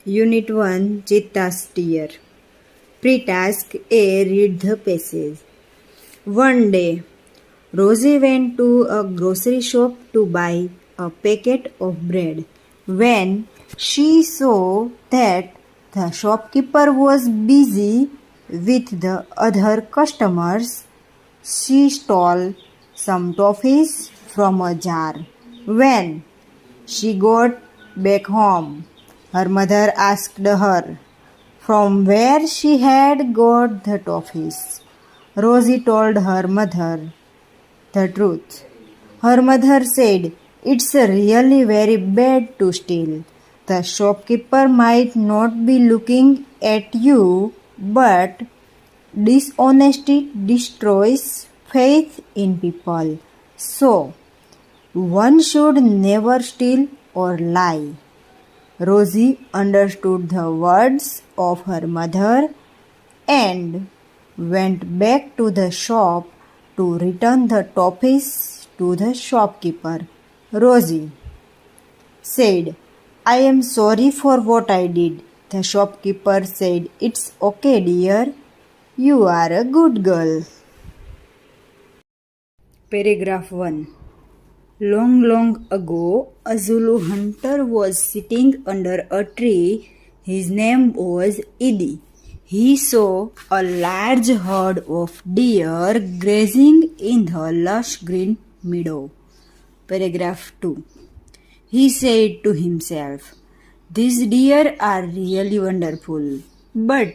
Unit 1 Chitta's Tear. Pre-task A. Read the passage. One day, Rosie went to a grocery shop to buy a packet of bread. When she saw that the shopkeeper was busy with the other customers, she stole some toffees from a jar. When she got back home, her mother asked her from where she had got the toffees. Rosie told her mother the truth. Her mother said, "It's really very bad to steal. The shopkeeper might not be looking at you, but dishonesty destroys faith in people. So, one should never steal or lie." Rosie understood the words of her mother and went back to the shop to return the toffees to the shopkeeper. Rosie said, "I am sorry for what I did." The shopkeeper said, "It's okay, dear. You are a good girl." Paragraph 1. Long, long ago, a Zulu hunter was sitting under a tree. His name was Idi. He saw a large herd of deer grazing in the lush green meadow. Paragraph 2. He said to himself, "These deer are really wonderful, but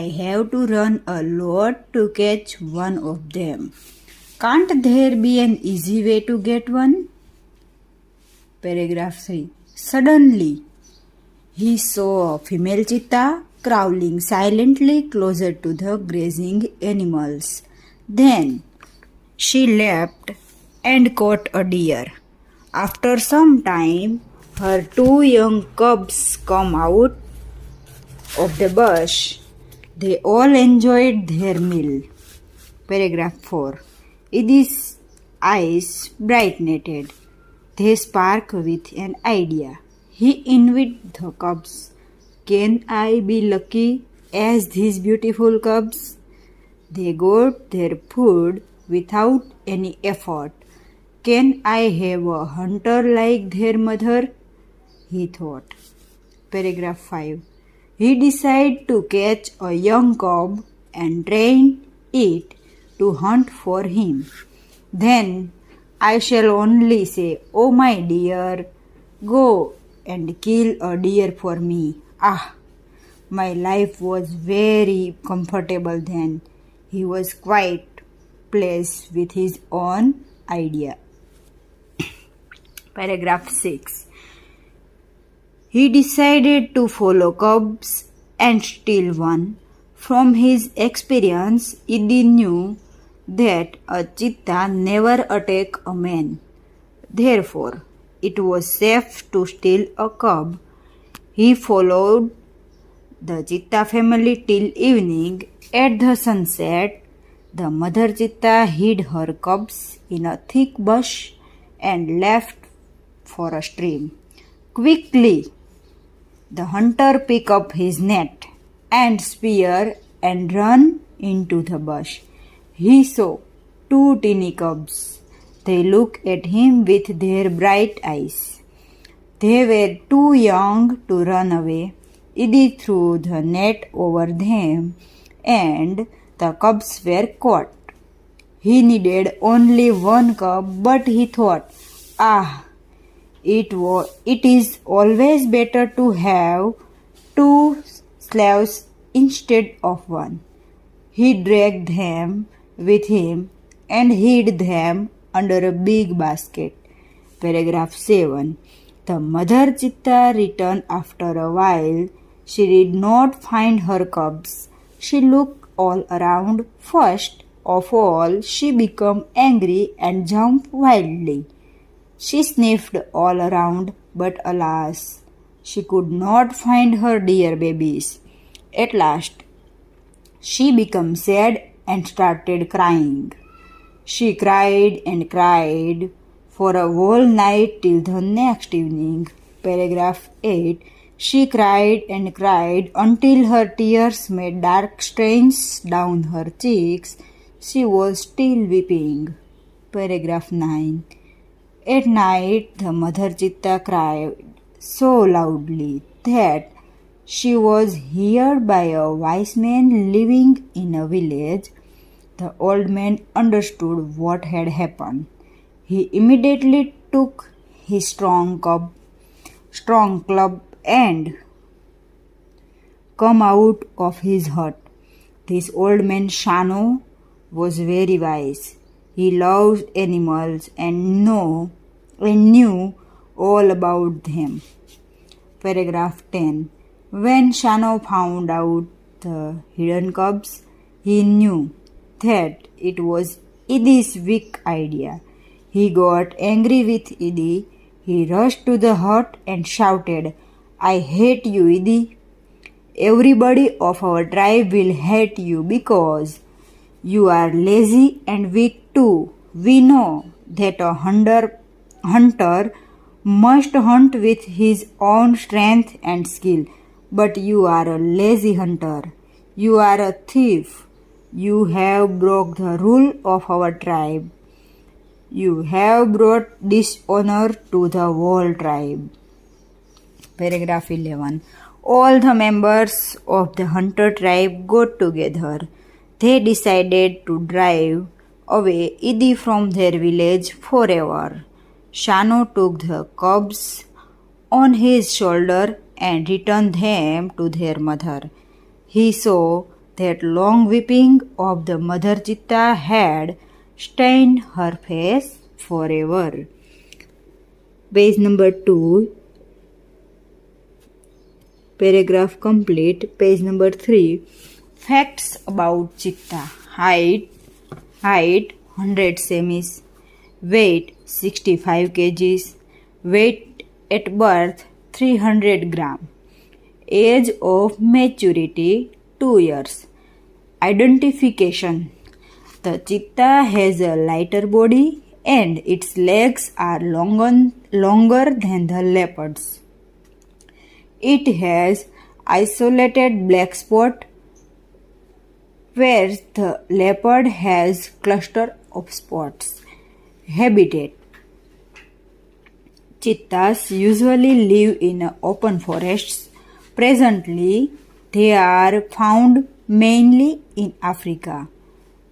I have to run a lot to catch one of them. Can't there be an easy way to get one?" Paragraph 3. Suddenly, he saw a female cheetah crawling silently closer to the grazing animals. Then she leapt and caught a deer. After some time, her two young cubs come out of the bush. They all enjoyed their meal. Paragraph 4. Idi's eyes brightened. They sparkled with an idea. He envied the cubs. "Can I be lucky as these beautiful cubs? They got their food without any effort. Can I have a hunter like their mother?" he thought. Paragraph 5. He decided to catch a young cub and train it to hunt for him. Then I shall only say, "Oh my dear, go and kill a deer for me." Ah, my life was very comfortable then. He was quite pleased with his own idea. Paragraph 6. He decided to follow cubs and steal one. From his experience, Idi knew that a cheetah never attacked a man. Therefore, it was safe to steal a cub. He followed the cheetah family till evening. At the sunset, the mother cheetah hid her cubs in a thick bush and left for a stream. Quickly, the hunter picked up his net and spear and ran into the bush. He saw two teeny cubs. They looked at him with their bright eyes. They were too young to run away. Idi threw the net over them and the cubs were caught. He needed only one cub, but he thought, it is always better to have two slaves instead of one. He dragged them with him and hid them under a big basket. Paragraph 7. The mother cheetah returned after a while. She did not find her cubs. She looked all around. First of all, she became angry and jumped wildly. She sniffed all around, but alas, she could not find her dear babies. At last, she became sad and started crying. She cried and cried for a whole night till the next evening. Paragraph 8. She cried and cried until her tears made dark stains down her cheeks. She was still weeping. Paragraph 9. At night, the mother Chitta cried so loudly that she was heard by a wise man living in a village. The old man understood what had happened. He immediately took his strong club and come out of his hut. This old man Shano was very wise. He loved animals and knew all about them. Paragraph 10. When Shano found out the hidden cubs, he knew that it was Idi's weak idea. He got angry with Idi. He rushed to the hut and shouted, "I hate you, Idi. Everybody of our tribe will hate you because you are lazy and weak too. We know that a hunter must hunt with his own strength and skill, but you are a lazy hunter. You are a thief. You have broke the rule of our tribe. You have brought dishonor to the whole tribe." Paragraph 11. All the members of the hunter tribe got together. They decided to drive away Idi from their village forever. Shano took the cubs on his shoulder and returned them to their mother. He saw that long weeping of the mother Chitta had stained her face forever. Page number 2. Paragraph complete. Page number 3. Facts about Chitta. Height 100 semis. Weight 65 kgs. Weight at birth 300 gram. Age of maturity 2 years. Identification. The Chitta has a lighter body and its legs are longer than the leopard's. It has isolated black spot where the leopard has cluster of spots. Habitat. Chittas usually live in open forests. Presently, they are found mainly in Africa.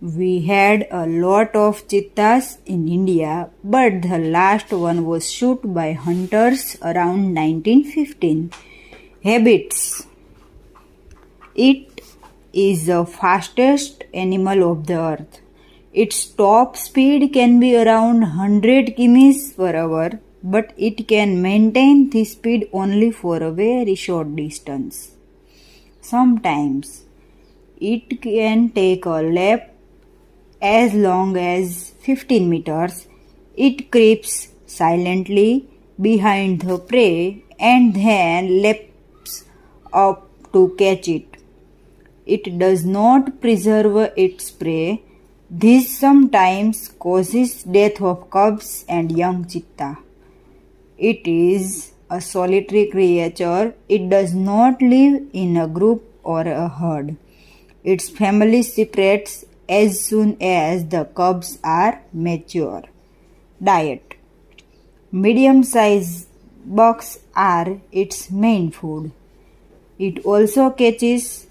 We had a lot of chittas in India, but the last one was shot by hunters around 1915. Habits. It is the fastest animal of the earth. Its top speed can be around 100 km per hour, but it can maintain this speed only for a very short distance. Sometimes it can take a lap as long as 15 meters. It creeps silently behind the prey and then leaps up to catch it. It does not preserve its prey. This sometimes causes death of cubs and young chitta. It is a solitary creature. It does not live in a group or a herd. Its family separates as soon as the cubs are mature. Diet. Medium-sized bucks are its main food. It also catches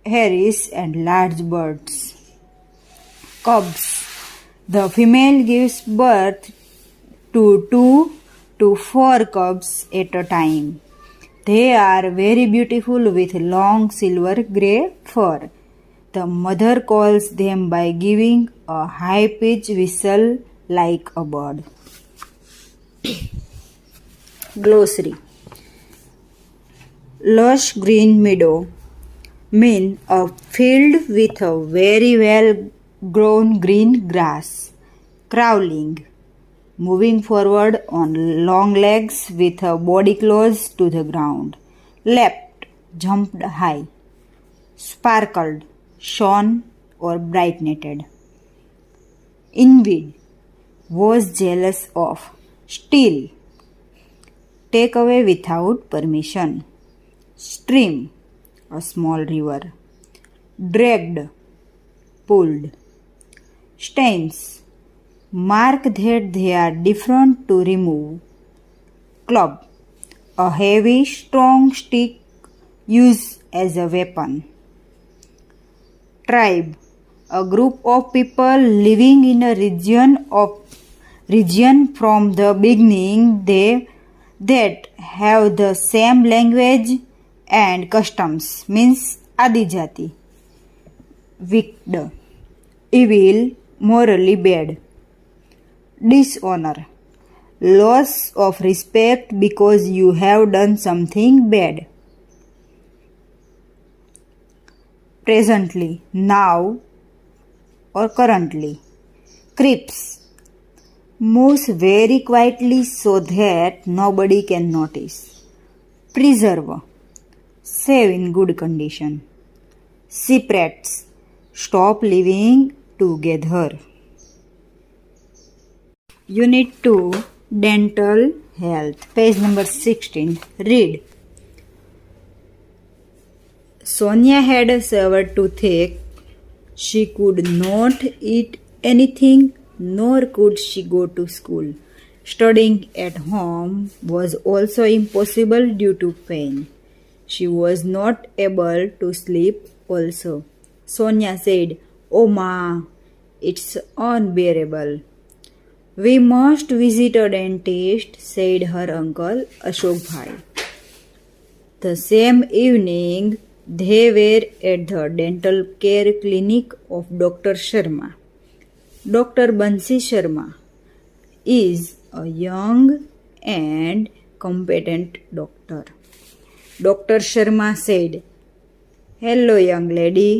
hares and large birds. Cubs. The female gives birth to 2 to 4 cubs at a time. They are very beautiful with long silver grey fur. The mother calls them by giving a high-pitched whistle like a bird. Glossary. Lush green meadow mean a field with a very well grown green grass. Crawling. Moving forward on long legs with a body close to the ground. Leapt. Jumped high. Sparkled. Shone or brightening. Envied. Was jealous of. Still. take away without permission. Stream, a small river. Dragged, pulled. Stains, mark that they are different to remove. Club, a heavy, strong stick used as a weapon. Tribe, a group of people living in a region from the beginning that have the same language and customs, means Adijati. Wicked, evil, morally bad. Dishonor, loss of respect because you have done something bad. Presently, now or currently. Creeps, moves very quietly so that nobody can notice. Preserve, save in good condition. Separates, stop living together. Unit 2, Dental Health, page number 16. Read. Sonia had a severe toothache. She could not eat anything, nor could she go to school. Studying at home was also impossible due to pain. She was not able to sleep also. Sonia said, "Oh ma, it's unbearable." "We must visit a dentist," said her uncle Ashok Bhai. The same evening, they were at the dental care clinic of Dr. Sharma. Dr. Bansi Sharma is a young and competent doctor. Dr. Sharma said, "Hello, young lady.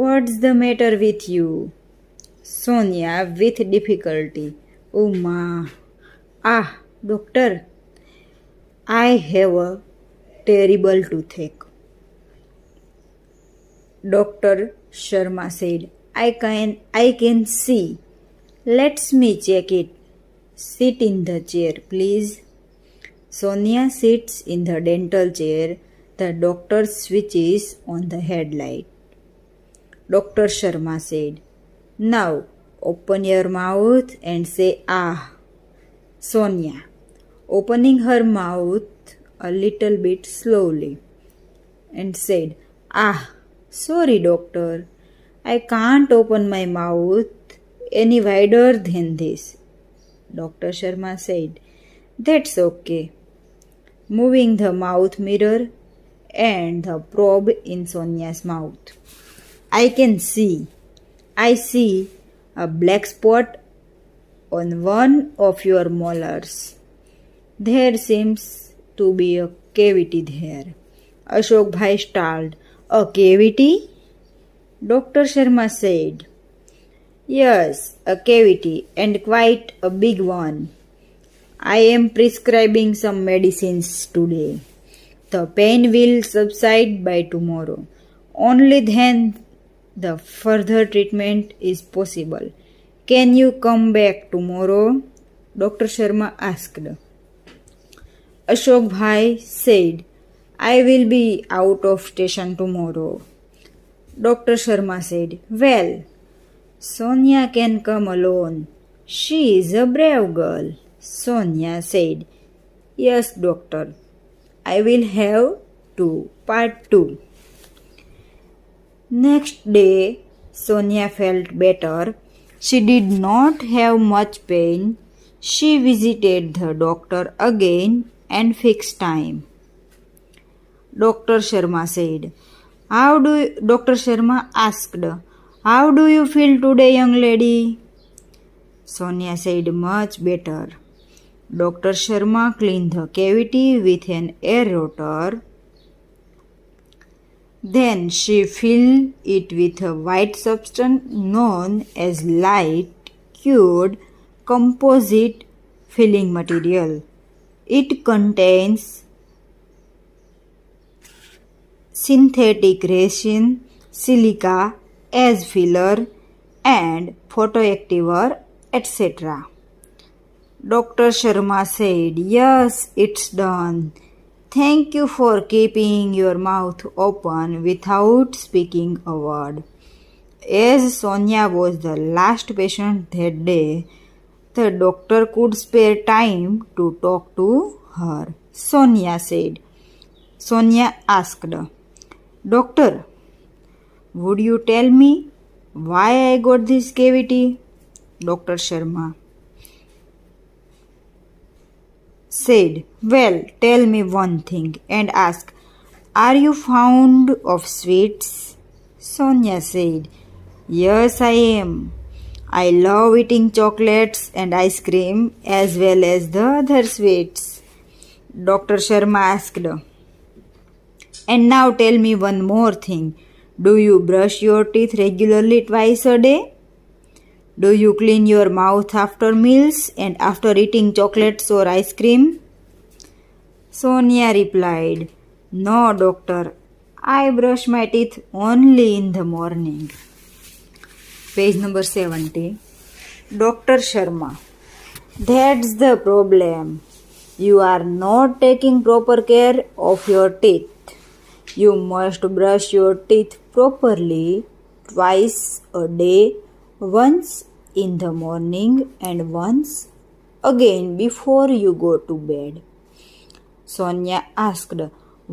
What's the matter with you?" Sonia with difficulty. "Oh ma, doctor, I have a terrible toothache." Dr. Sharma said, I can see. Let me check it. Sit in the chair, please." Sonia sits in the dental chair. The doctor switches on the headlight. Dr. Sharma said, "Now open your mouth and say ah." Sonia, opening her mouth a little bit slowly, and said, "Ah, sorry doctor, I can't open my mouth any wider than this." Dr. Sharma said, "That's okay," moving the mouth mirror and the probe in Sonia's mouth. I see a black spot on one of your molars. There seems to be a cavity there." Ashok Bhai startled. "A cavity?" Dr. Sharma said, "Yes, a cavity, and quite a big one. I am prescribing some medicines today. The pain will subside by tomorrow. Only then the further treatment is possible. Can you come back tomorrow?" Dr. Sharma asked. Ashok Bhai said, "I will be out of station tomorrow." Dr. Sharma said, "Well, Sonia can come alone. She is a brave girl." Sonia said, "Yes, doctor. I will have to." Part 2. Next day, Sonia felt better. She did not have much pain. She visited the doctor again and fixed time. Dr. Sharma asked, "How do you feel today, young lady?" Sonia said, "Much better." Dr. Sharma cleaned the cavity with an air rotor. Then she filled it with a white substance known as light cured composite filling material. It contains synthetic resin, silica as filler, and photoactiver, etc. Dr. Sharma said, "Yes, it's done. Thank you for keeping your mouth open without speaking a word." As Sonia was the last patient that day, the doctor could spare time to talk to her. Sonia asked, "Doctor, would you tell me why I got this cavity?" Dr. Sharma said, "Well, tell me one thing," and asked, "Are you fond of sweets?" Sonia said, "Yes, I am. I love eating chocolates and ice cream as well as the other sweets." Dr. Sharma asked, "And now tell me one more thing. Do you brush your teeth regularly twice a day? Do you clean your mouth after meals and after eating chocolates or ice cream?" Sonia replied, "No, doctor. I brush my teeth only in the morning." Page number 70. Dr. Sharma: "That's the problem. You are not taking proper care of your teeth. You must brush your teeth properly twice a day, once in the morning and once again before you go to bed." Sonia asked,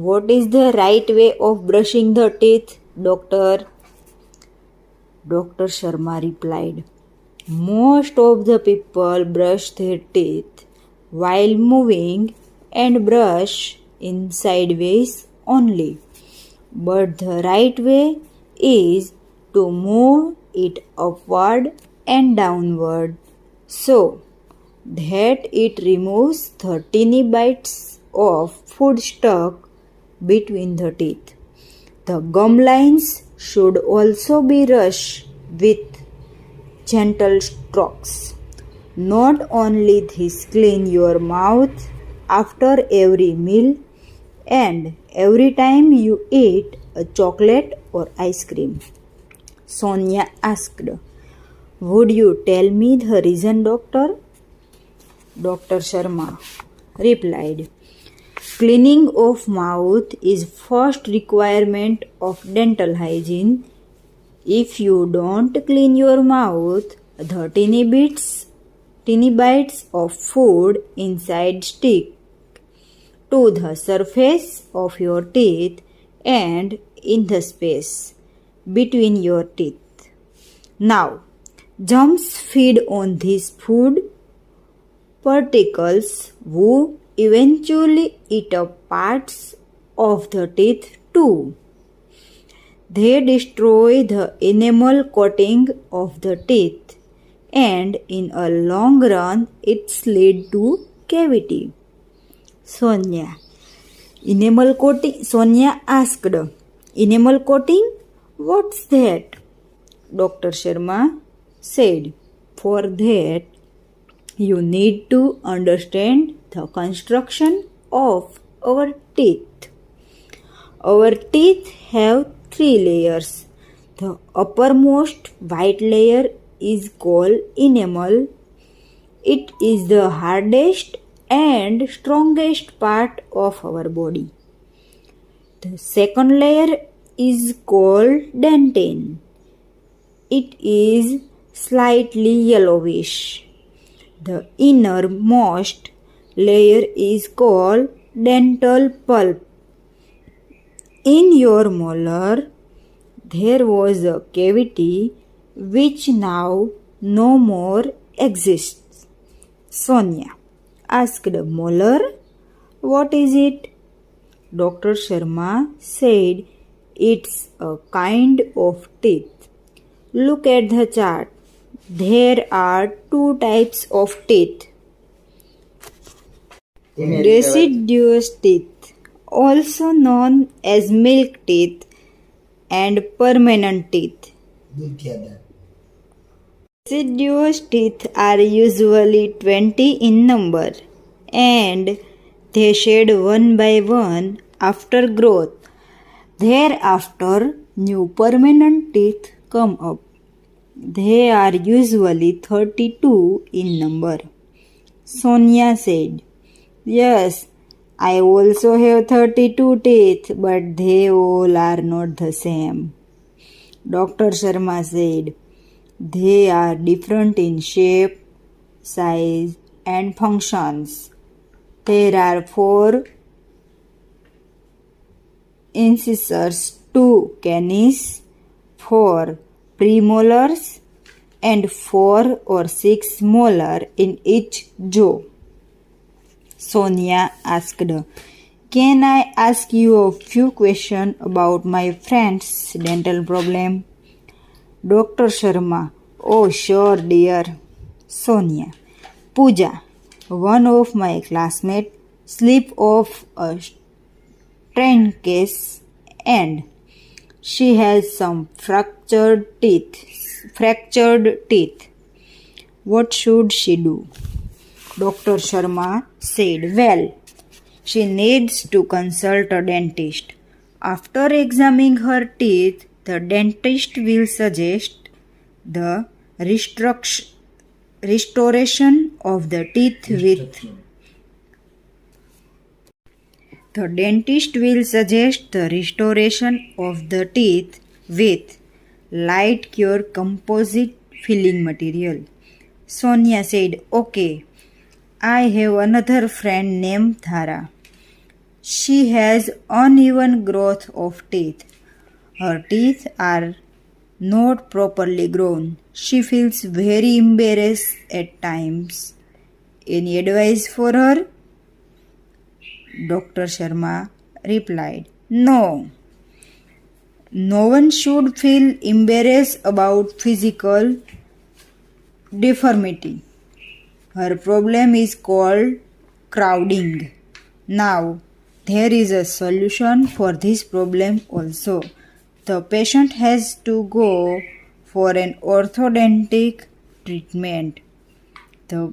"What is the right way of brushing the teeth, doctor?" Dr. Sharma replied, "Most of the people brush their teeth while moving and brush in sideways only. But the right way is to move it upward and downward so that it removes the teeny bites of food stuck between the teeth. The gum lines should also be brushed with gentle strokes. Not only this, clean your mouth after every meal and every time you eat a chocolate or ice cream." Sonia asked, "Would you tell me the reason, doctor?" Dr. Sharma replied, "Cleaning of mouth is first requirement of dental hygiene. If you don't clean your mouth, the teeny bites of food inside stick to the surface of your teeth and in the space between your teeth. Now, germs feed on these food particles who eventually eat up parts of the teeth too. They destroy the enamel coating of the teeth and in a long run it leads to cavity." Sonia asked, "Enamel coating? What's that?" Dr. Sharma said, "For that, you need to understand the construction of our teeth. Our teeth have 3 layers. The uppermost white layer is called enamel. It is the hardest and strongest part of our body. The second layer is called dentin. It is slightly yellowish. The innermost layer is called dental pulp. In your molar, there was a cavity which now no more exists." Sonia asked, "Molar? What is it?" Dr. Sharma said, "It's a kind of teeth. Look at the chart. There are 2 types of teeth. Deciduous teeth, also known as milk teeth, and permanent teeth. Deciduous teeth are usually 20 in number and they shed one by one after growth. Thereafter, new permanent teeth come up. They are usually 32 in number. Sonia said, Yes, I also have 32 teeth, but they all are not the same. Dr. Sharma said, They are different in shape, size, and functions. There are 4 incisors, 2 canines, 4 premolars, and 4 or 6 molar in each jaw. Sonia asked, Can I ask you a few questions about my friend's dental problem? Dr. Sharma, Oh, sure, dear. Sonia, Pooja, one of my classmates, slipped off a train case and she has some fractured teeth. What should she do? Dr. Sharma said, Well, she needs to consult a dentist. After examining her teeth, the dentist will suggest the restoration of the teeth with light cure composite filling material. Sonia said, Okay, I have another friend named Thara. She has uneven growth of teeth. Her teeth are not properly grown. She feels very embarrassed at times. Any advice for her? Dr. Sharma replied, No. No one should feel embarrassed about physical deformity. Her problem is called crowding. Now, there is a solution for this problem also. The patient has to go for an orthodontic treatment. The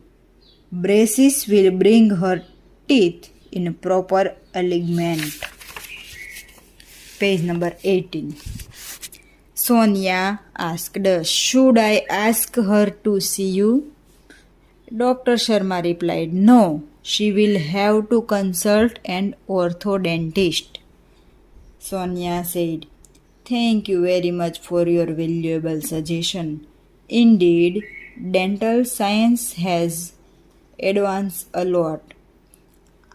braces will bring her teeth in proper alignment. Page number 18. Sonia asked, Should I ask her to see you? Dr. Sharma replied, No, she will have to consult an orthodontist. Sonia said, Thank you very much for your valuable suggestion. Indeed, dental science has advanced a lot.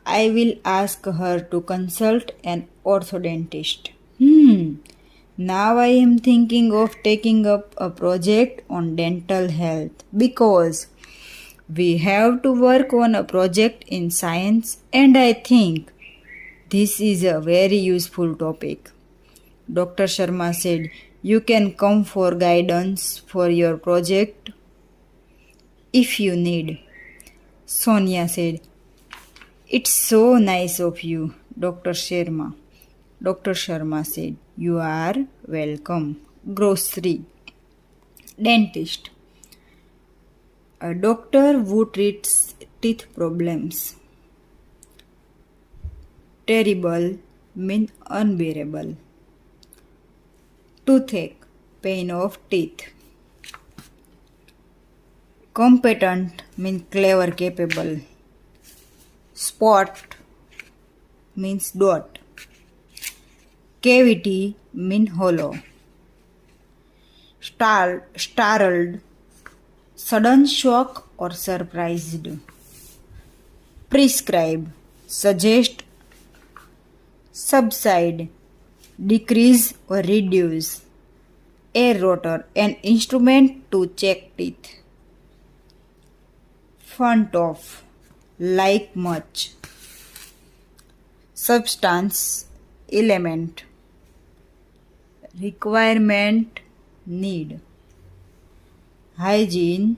I will ask her to consult an orthodontist. Now I am thinking of taking up a project on dental health because we have to work on a project in science and I think this is a very useful topic. Dr. Sharma said, You can come for guidance for your project if you need. Sonia said, It's so nice of you, Dr. Sharma. Dr. Sharma said, You are welcome. Grocery. Dentist. A doctor who treats teeth problems. Terrible means unbearable. Toothache, pain of teeth. Competent means clever, capable. Spot means dot. Cavity means hollow. Startled, sudden shock or surprised. Prescribe, suggest, subside, decrease or reduce. Air rotor, an instrument to check teeth. Front of, like much. Substance, element. Requirement, need. Hygiene,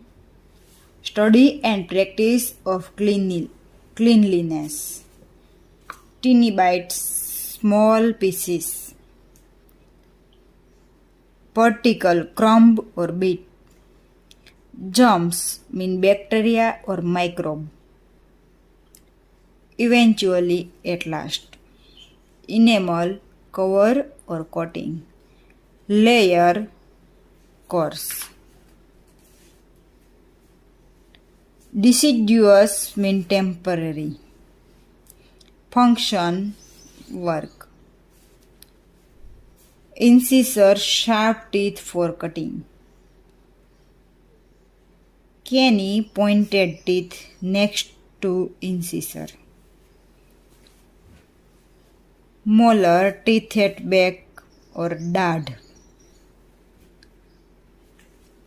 study and practice of cleanliness. Teeny bites, small pieces. Particle, crumb or bit. Germs mean bacteria or microbe. Eventually, at last. Enamel, cover or coating. Layer, course. Deciduous mean temporary. Function, work. Incisor, sharp teeth for cutting. Canny, pointed teeth next to incisor. Molar, teeth at back or dad.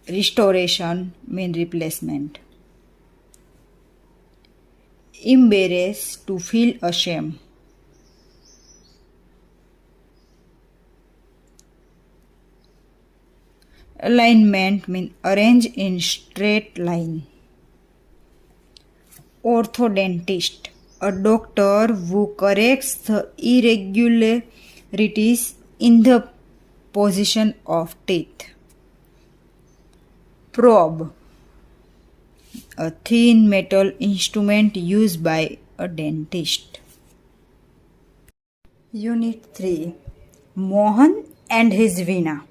Restoration mean replacement. Embarrass, to feel ashamed. Alignment mean arrange in straight line. Orthodontist, a doctor who corrects the irregularities in the position of teeth. Probe, a thin metal instrument used by a dentist. Unit 3. Mohan and his Veena.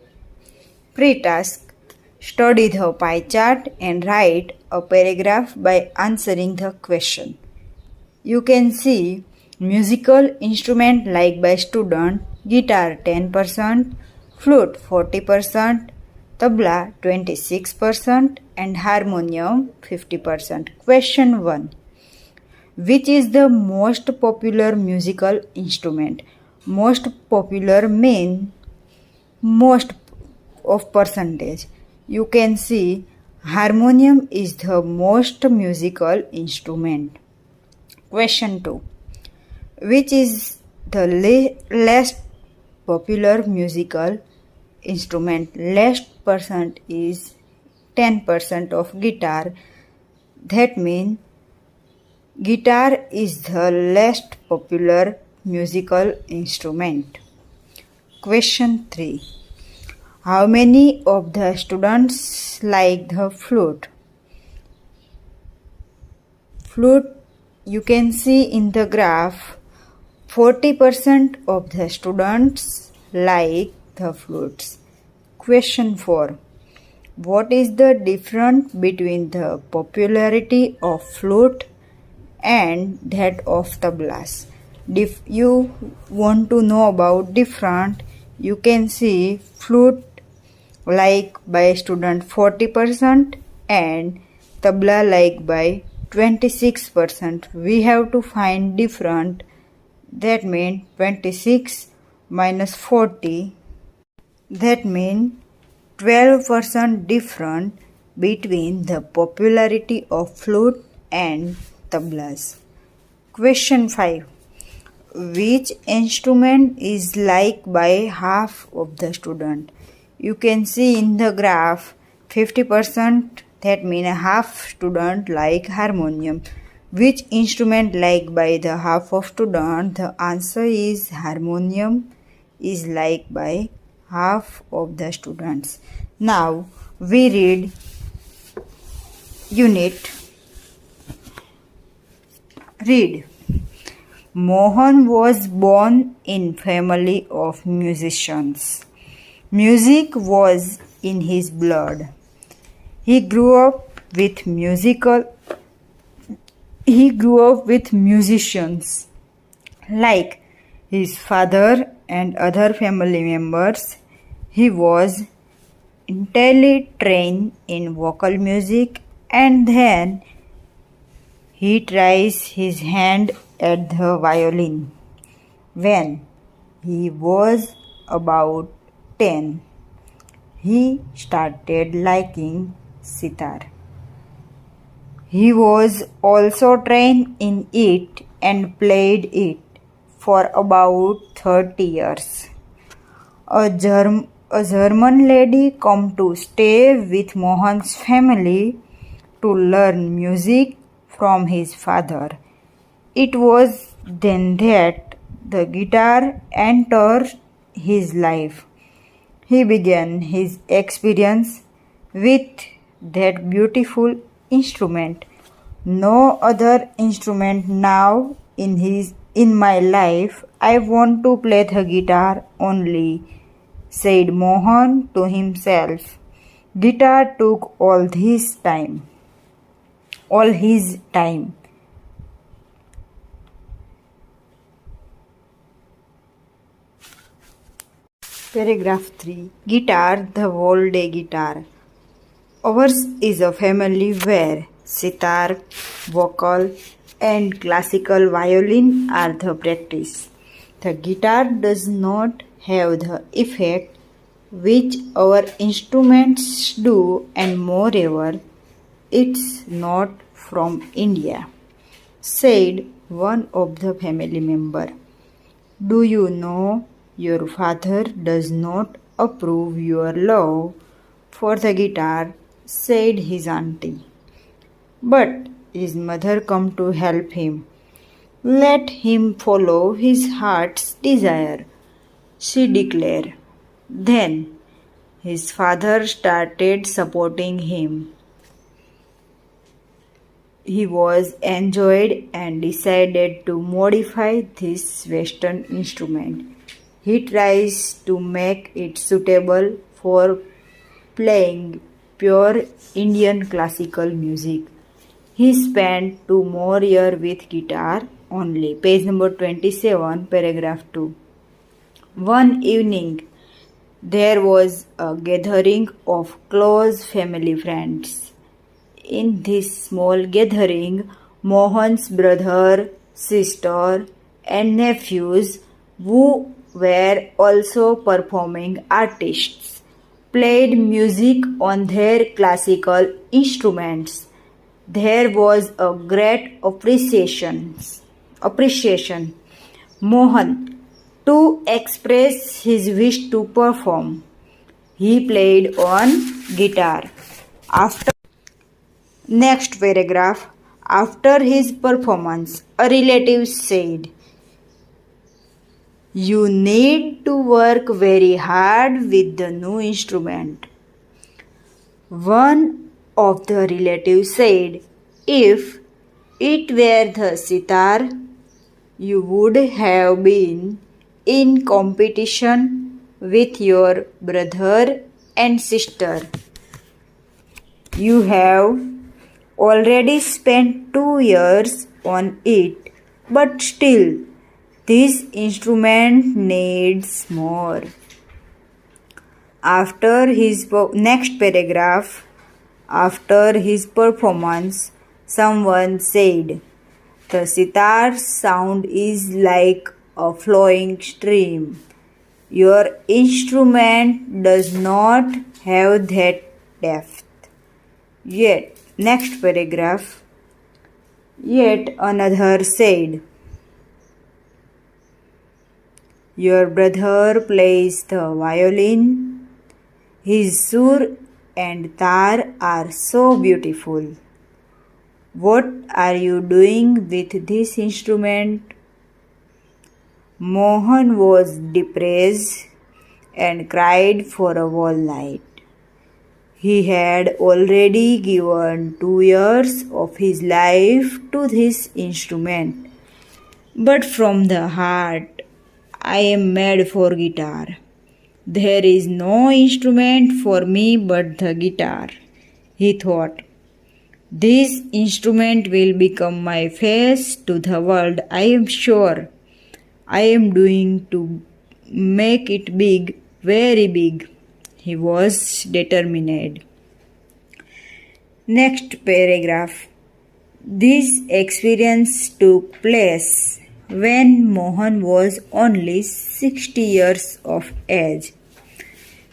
Pre-task, study the pie chart and write a paragraph by answering the question. You can see musical instrument like by student, guitar 10%, flute 40%, tabla 26% and harmonium 50%. Question 1. Which is the most popular musical instrument? Most popular mean most of percentage. You can see harmonium is the most musical instrument. Question 2. Which is the least popular musical instrument? Least percent is 10% of guitar. That means guitar is the least popular musical instrument. Question 3. How many of the students like the flute? Flute, you can see in the graph, 40% of the students like the flutes. Question 4. What is the difference between the popularity of flute and that of tablas? If you want to know about different, you can see flute like by student 40% and tabla like by 26%. We have to find different. That means 26 minus 40. That means 12% different between the popularity of flute and tablas. Question 5. Which instrument is liked by half of the student? You can see in the graph 50%, that means half student like harmonium. Which instrument liked by the half of student? The answer is harmonium is liked by half of the students. Now we read unit. Read. Mohan was born in family of musicians. Music was in his blood. He grew up with musicians like his father and other family members. He was entirely trained in vocal music and then he tries his hand at the violin. When he was about 10, he started liking sitar. He was also trained in it and played it for about 30 years. A German lady came to stay with Mohan's family to learn music from his father. It was then that the guitar entered his life. He began his experience with that beautiful instrument. No other instrument now in my life. I want to play the guitar only, said Mohan to himself. Guitar took all this time. all his time. Paragraph 3. Guitar, the whole day guitar. Ours is a family where sitar, vocal, and classical violin are the practice. The guitar does not have the effect which our instruments do, and moreover, it's not from India, said one of the family member. Do you know your father does not approve your love for the guitar, said his auntie. But his mother come to help him. Let him follow his heart's desire, she declared. Then his father started supporting him. He was enjoyed and decided to modify this Western instrument. He tries to make it suitable for playing pure Indian classical music. He spent 2 more years with guitar only. Page number 27, paragraph 2. One evening, there was a gathering of close family friends. In this small gathering, Mohan's brother, sister, and nephews, who were also performing artists, played music on their classical instruments. There was a great appreciation. Mohan, to express his wish to perform, he played on guitar. Next paragraph. After his performance, a relative said, "You need to work very hard with the new instrument." One of the relatives said, "If it were the sitar, you would have been in competition with your brother and sister. You have already spent 2 years on it, but still, this instrument needs more." After his next paragraph, after his performance, someone said, "The sitar's sound is like a flowing stream. Your instrument does not have that depth." Yet, next paragraph, yet another said, "Your brother plays the violin. His sur and tar are so beautiful. What are you doing with this instrument?" Mohan was depressed and cried for a whole night. He had already given 2 years of his life to this instrument. But from the heart, I am made for guitar. There is no instrument for me but the guitar, he thought. This instrument will become my face to the world, I am sure. I am doing to make it big, very big. He was determined. Next paragraph. This experience took place when Mohan was only 60 years of age.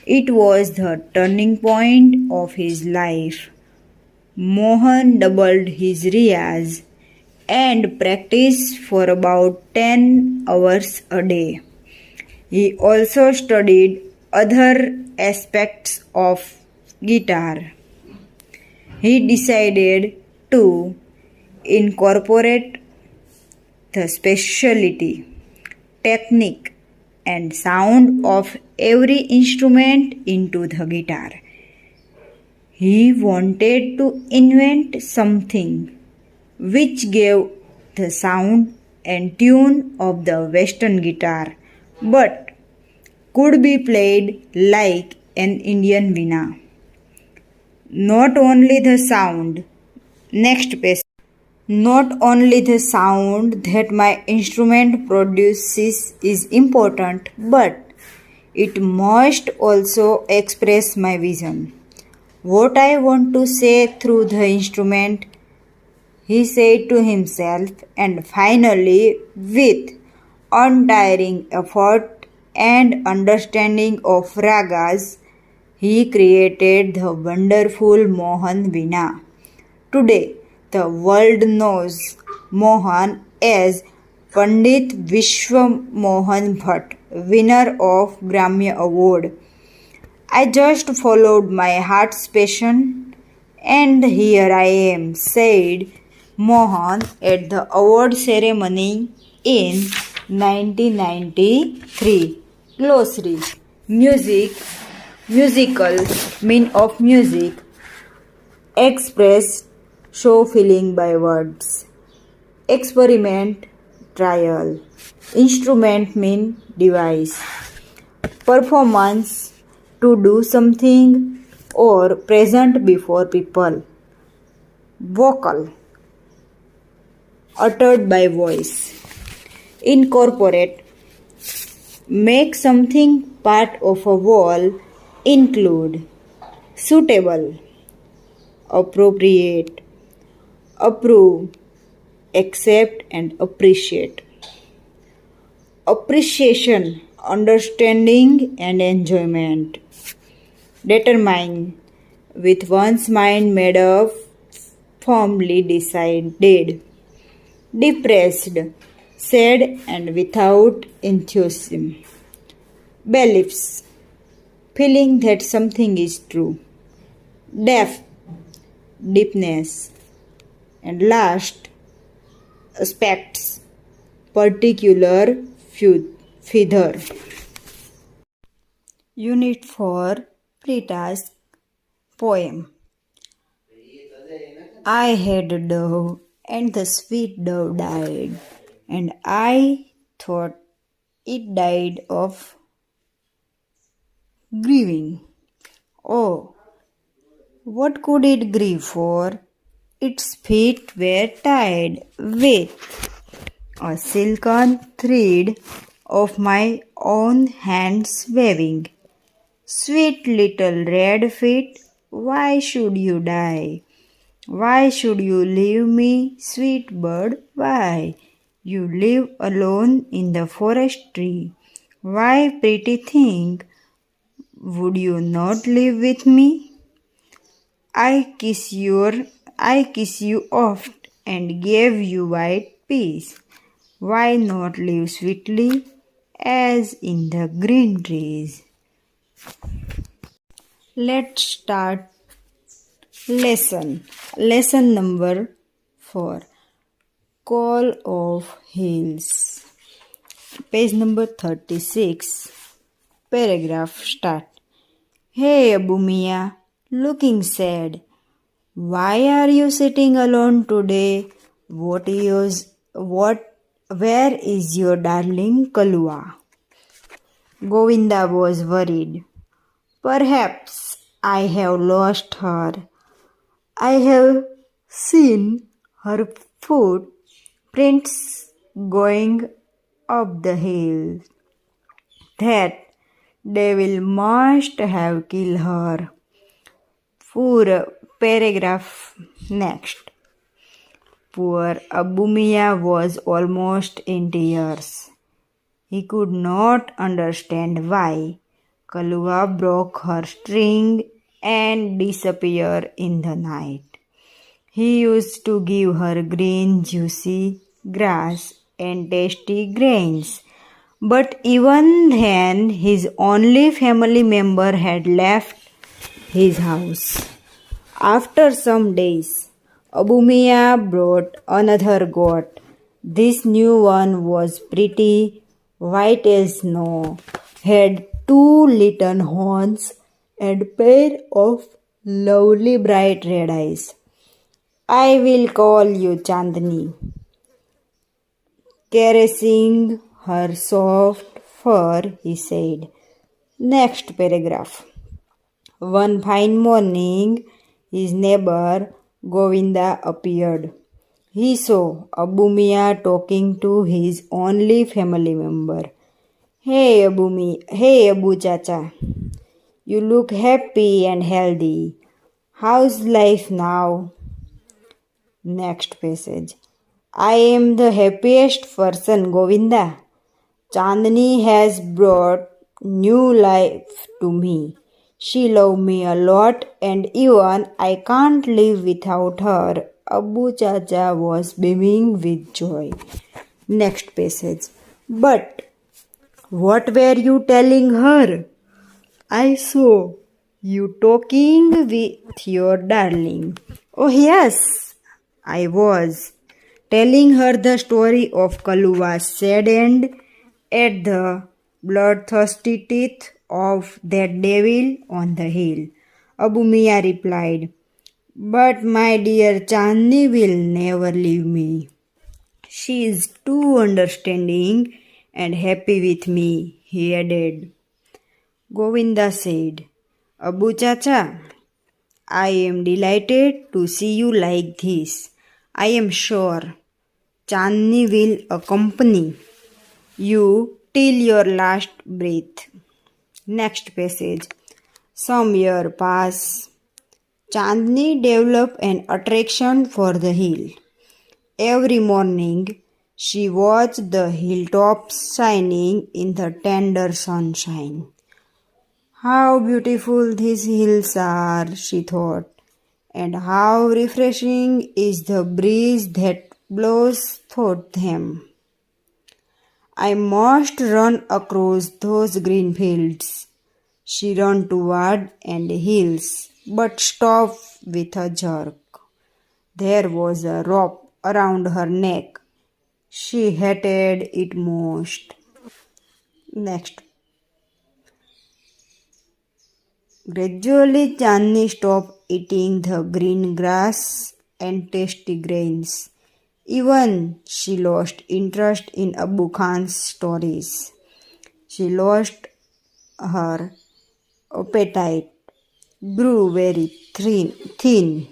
It was the turning point of his life. Mohan doubled his riyaz and practiced for about 10 hours a day. He also studied other aspects of guitar. He decided to incorporate the specialty, technique, and sound of every instrument into the guitar. He wanted to invent something which gave the sound and tune of the Western guitar, but could be played like an Indian veena. Not only the sound, Next page. Not only the sound that my instrument produces is important, but it must also express my vision. What I want to say through the instrument, he said to himself, and finally, with untiring effort and understanding of ragas, he created the wonderful Mohan Veena. Today, the world knows Mohan as Pandit Vishwa Mohan Bhatt, winner of Grammy Award. I just followed my heart's passion, and here I am, said Mohan at the award ceremony in 1993. Glossary. Music, musical, mean of music, express, show feeling by words. Experiment, trial. Instrument mean device. Performance, to do something or present before people. Vocal, uttered by voice. Incorporate, make something part of a wall. Include. Suitable, appropriate, approve, accept and appreciate. Appreciation, understanding and enjoyment. Determine, with one's mind made up, firmly decided. Depressed, sad and without enthusiasm. Beliefs, feeling that something is true. Depth, deepness. And last, aspects, particular feather. Unit 4, pre-task poem. I had a dove, and the sweet dove died, and I thought it died of grieving. Oh, what could it grieve for? Its feet were tied with a silken thread of my own hands waving. Sweet little red feet, why should you die? Why should you leave me, sweet bird? Why? You live alone in the forest tree. Why, pretty thing, would you not live with me? I kiss you oft and gave you white peace. Why not live sweetly as in the green trees? Let's start lesson. Lesson number 4. Call of Hills. Page number 36. Paragraph start. Hey Abu Mia, looking sad. Why are you sitting alone today? Where is your darling Kalua? Govinda was worried. Perhaps I have lost her. I have seen her footprints going up the hill. That devil must have killed her. Poor paragraph next. Poor Abu Mia was almost in tears. He could not understand why Kalua broke her string and disappeared in the night. He used to give her green juicy grass and tasty grains, but even then his only family member had left his house. After some days, Abu Mia brought another goat. This new one was pretty, white as snow, had 2 little horns and pair of lovely bright red eyes. I will call you Chandni. Caressing her soft fur, he said. Next paragraph. One fine morning, his neighbor Govinda appeared. He saw Abu Mia talking to his only family member. Hey Abu Chacha, you look happy and healthy. How's life now? Next passage. I am the happiest person, Govinda. Chandni has brought new life to me. She loves me a lot and even I can't live without her. Abu Chacha was beaming with joy. Next passage. But what were you telling her? I saw you talking with your darling. Oh, yes, I was telling her the story of Kaluva's sad end at the bloodthirsty teeth of that devil on the hill. Abu Mia replied, but my dear Chandni will never leave me. She is too understanding and happy with me, he added. Govinda said, Abu Chacha, I am delighted to see you like this. I am sure Chandni will accompany you till your last breath. Next passage. Some years pass. Chandni developed an attraction for the hill. Every morning, she watched the hilltops shining in the tender sunshine. How beautiful these hills are, she thought, and how refreshing is the breeze that blows through them. I must run across those green fields. She ran toward the hills, but stopped with a jerk. There was a rope around her neck. She hated it most. Next. Gradually, Chandni stopped eating the green grass and tasty grains. Even she lost interest in Abu Khan's stories. She lost her appetite, grew very thin.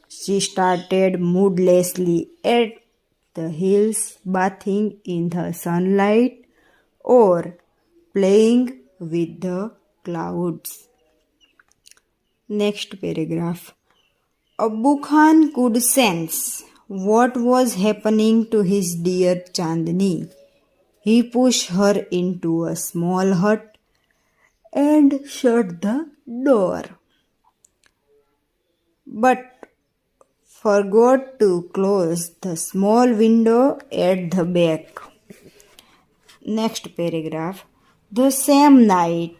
She started moodlessly at the hills, bathing in the sunlight or playing with the clouds. Next paragraph. Abu Khan could sense what was happening to his dear Chandni. He pushed her into a small hut and shut the door, but forgot to close the small window at the back. Next paragraph. The same night,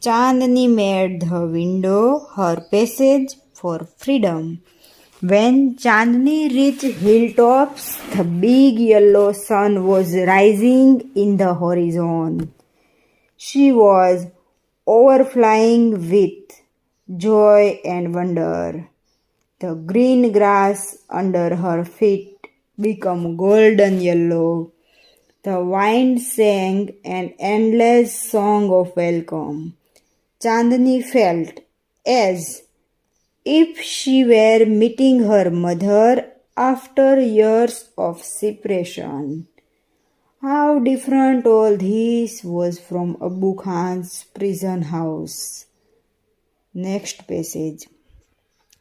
Chandni made the window her passage for freedom. When Chandni reached hilltops, the big yellow sun was rising in the horizon. She was overflowing with joy and wonder. The green grass under her feet became golden yellow. The wind sang an endless song of welcome. Chandni felt as if she were meeting her mother after years of separation. How different all this was from Abu Khan's prison house. Next passage.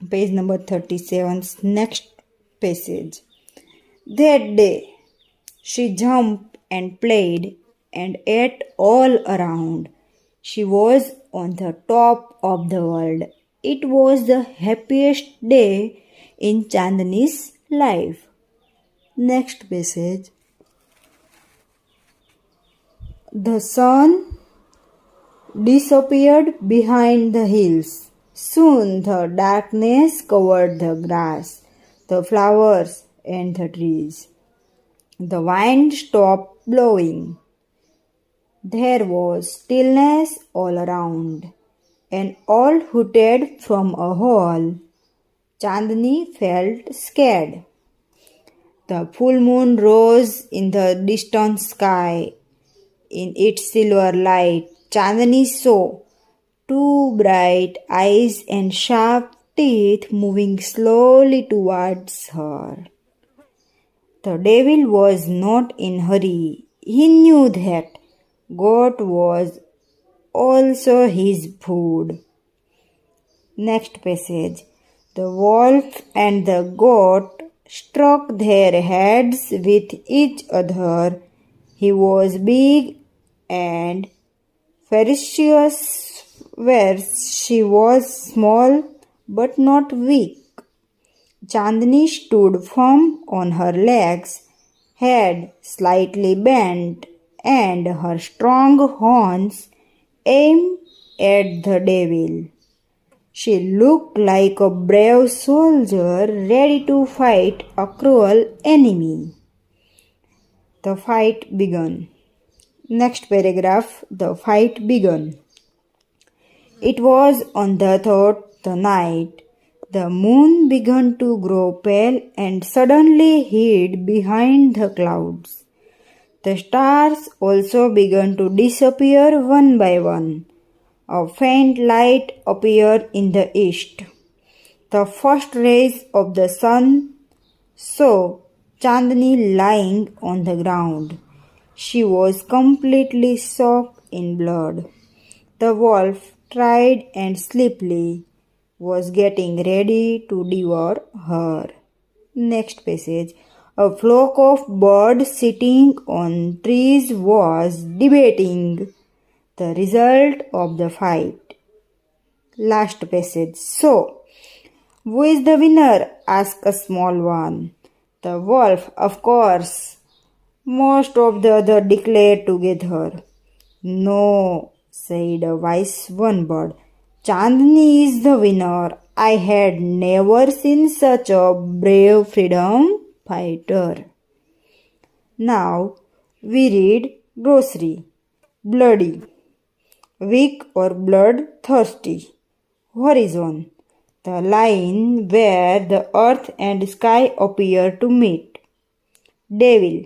Page number 37. Next passage. That day, she jumped and played and ate all around. She was on the top of the world. It was the happiest day in Chandni's life. Next passage. The sun disappeared behind the hills. Soon the darkness covered the grass, the flowers, and the trees. The wind stopped blowing. There was stillness all around. An owl hooted from a hole. Chandni felt scared. The full moon rose in the distant sky. In its silver light, Chandni saw two bright eyes and sharp teeth moving slowly towards her. The devil was not in a hurry. He knew that goat was also his food. Next passage. The wolf and the goat struck their heads with each other. He was big and ferocious, whereas she was small but not weak. Chandni stood firm on her legs, head slightly bent, and her strong horns aimed at the devil. She looked like a brave soldier ready to fight a cruel enemy. The fight began. Next paragraph. The fight began. It was on the third night. The moon began to grow pale and suddenly hid behind the clouds. The stars also began to disappear one by one. A faint light appeared in the east. The first rays of the sun saw Chandni lying on the ground. She was completely soaked in blood. The wolf, tired and sleepy, was getting ready to devour her. Next passage. A flock of birds sitting on trees was debating the result of the fight. Last passage. So, who is the winner? Asked a small one. The wolf, of course. Most of the others declared together. No, said a wise one bird. Chandni is the winner. I had never seen such a brave freedom fighter. Now we read grocery. Bloody. Weak or bloodthirsty. Horizon. The line where the earth and sky appear to meet. Devil.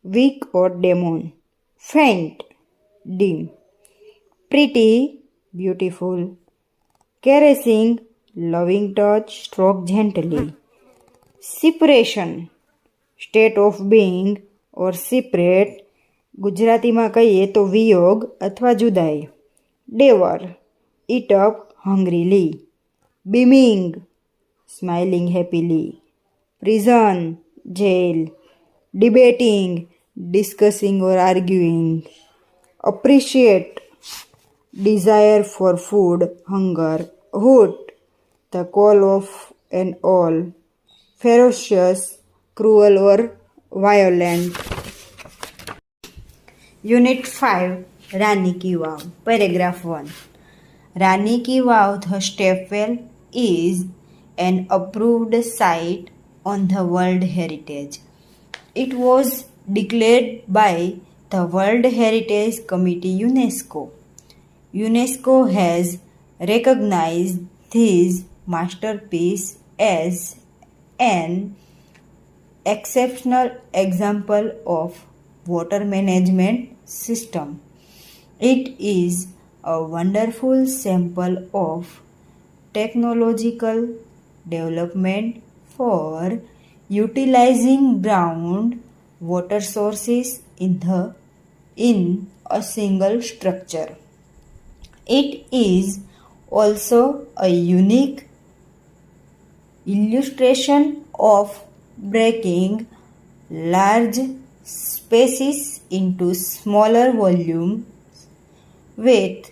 Weak or demon. Faint. Dim. Pretty. Beautiful. Caressing. Loving touch. Stroke gently. Separation. State of being or separate. ગુજરાતીમાં કહીએ તો વિયોગ અથવા જુદાઈ. Devour. Eat up hungrily. Beaming. Smiling happily. Prison. Jail. Debating. Discussing or arguing. Appreciate. Desire for food, hunger. Hoot. The call of an owl. Ferocious, cruel or violent. Unit 5. Rani Ki Vav. Paragraph 1. Rani Ki Vav, the stepwell, is an approved site on the World Heritage. It was declared by the World Heritage Committee UNESCO. UNESCO has recognized this masterpiece as an exceptional example of water management system. It is a wonderful sample of technological development for utilizing ground water sources in a single structure. It is also a unique illustration of breaking large spaces into smaller volumes with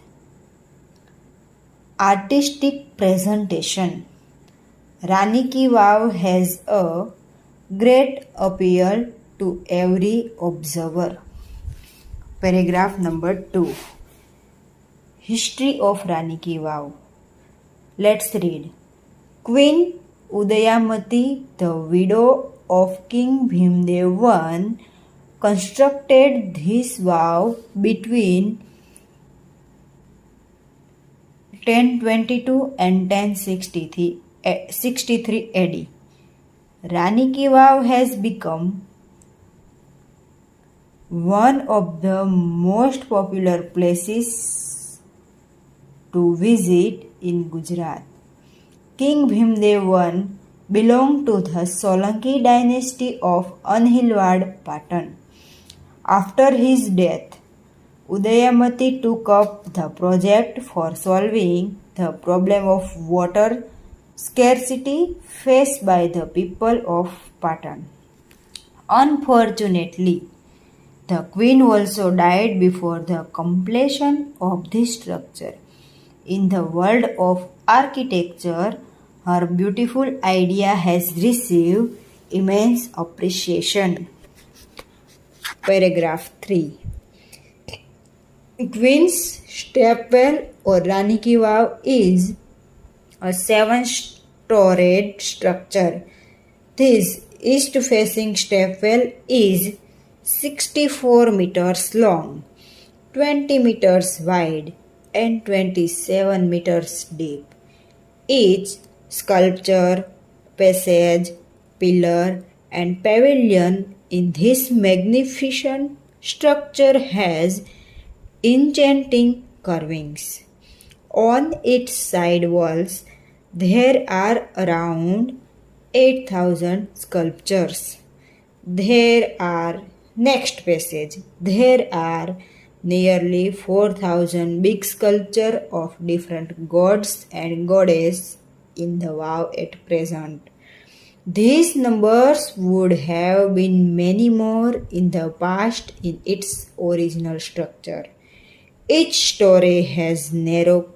artistic presentation. Rani Ki Vav has a great appeal to every observer. Paragraph number 2. History of Rani Ki Vav. Let's read. Queen Udayamati, the widow of King Bhimdev I, constructed this vow between 1022 and 1063 AD. Rani Ki Vav has become one of the most popular places to visit in Gujarat. King Bhimdev I belonged to the Solanki dynasty of Anhilwad, Patan. After his death, Udayamati took up the project for solving the problem of water scarcity faced by the people of Patan. Unfortunately, the queen also died before the completion of this structure. In the world of architecture, her beautiful idea has received immense appreciation. Paragraph 3. Queen's Stepwell or Rani Ki Vav is a seven-storied structure. This east-facing stepwell is 64 meters long, 20 meters wide, and 27 meters deep. Each sculpture, passage, pillar, and pavilion in this magnificent structure has enchanting carvings. On its side walls, there are around 8,000 sculptures. There are nearly 4,000 big sculptures of different gods and goddesses in the Vav at present. These numbers would have been many more in the past in its original structure. Each story has narrow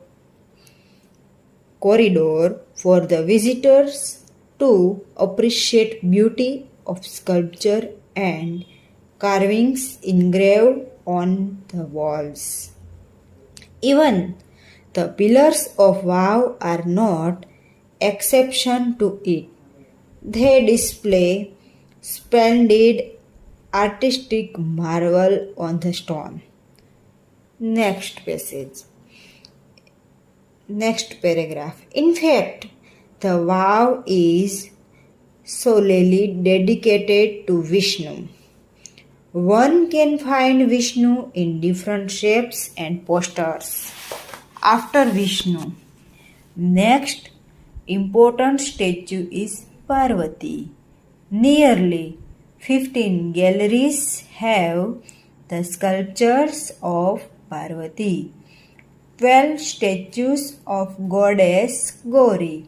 corridor for the visitors to appreciate beauty of sculpture and carvings engraved on the walls. Even the pillars of Vav are not exception to it. They display splendid artistic marvel on the stone. Next paragraph. In fact, the Vav is solely dedicated to Vishnu. One can find Vishnu in different shapes and postures. After Vishnu, next important statue is Parvati. Nearly 15 galleries have the sculptures of Parvati, 12 statues of goddess Gauri.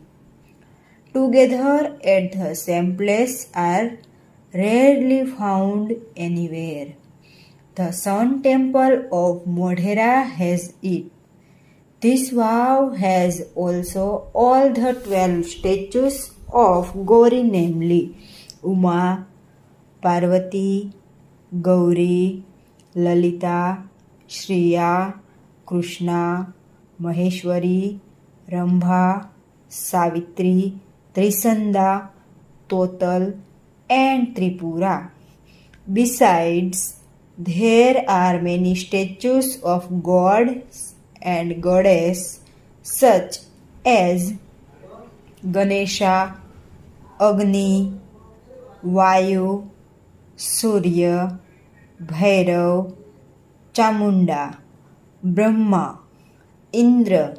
Together at the same place are rarely found anywhere. The Sun Temple of Modhera has it. This Vav has also all the 12 statues of Gauri, namely Uma, Parvati, Gauri, Lalita, Shriya, Krishna, Maheshwari, Rambha, Savitri, Trisanda, Total, and Tripura. Besides, there are many statues of gods and goddesses such as Ganesha, Agni, Vayu, Surya, Bhairav, Chamunda, Brahma, Indra,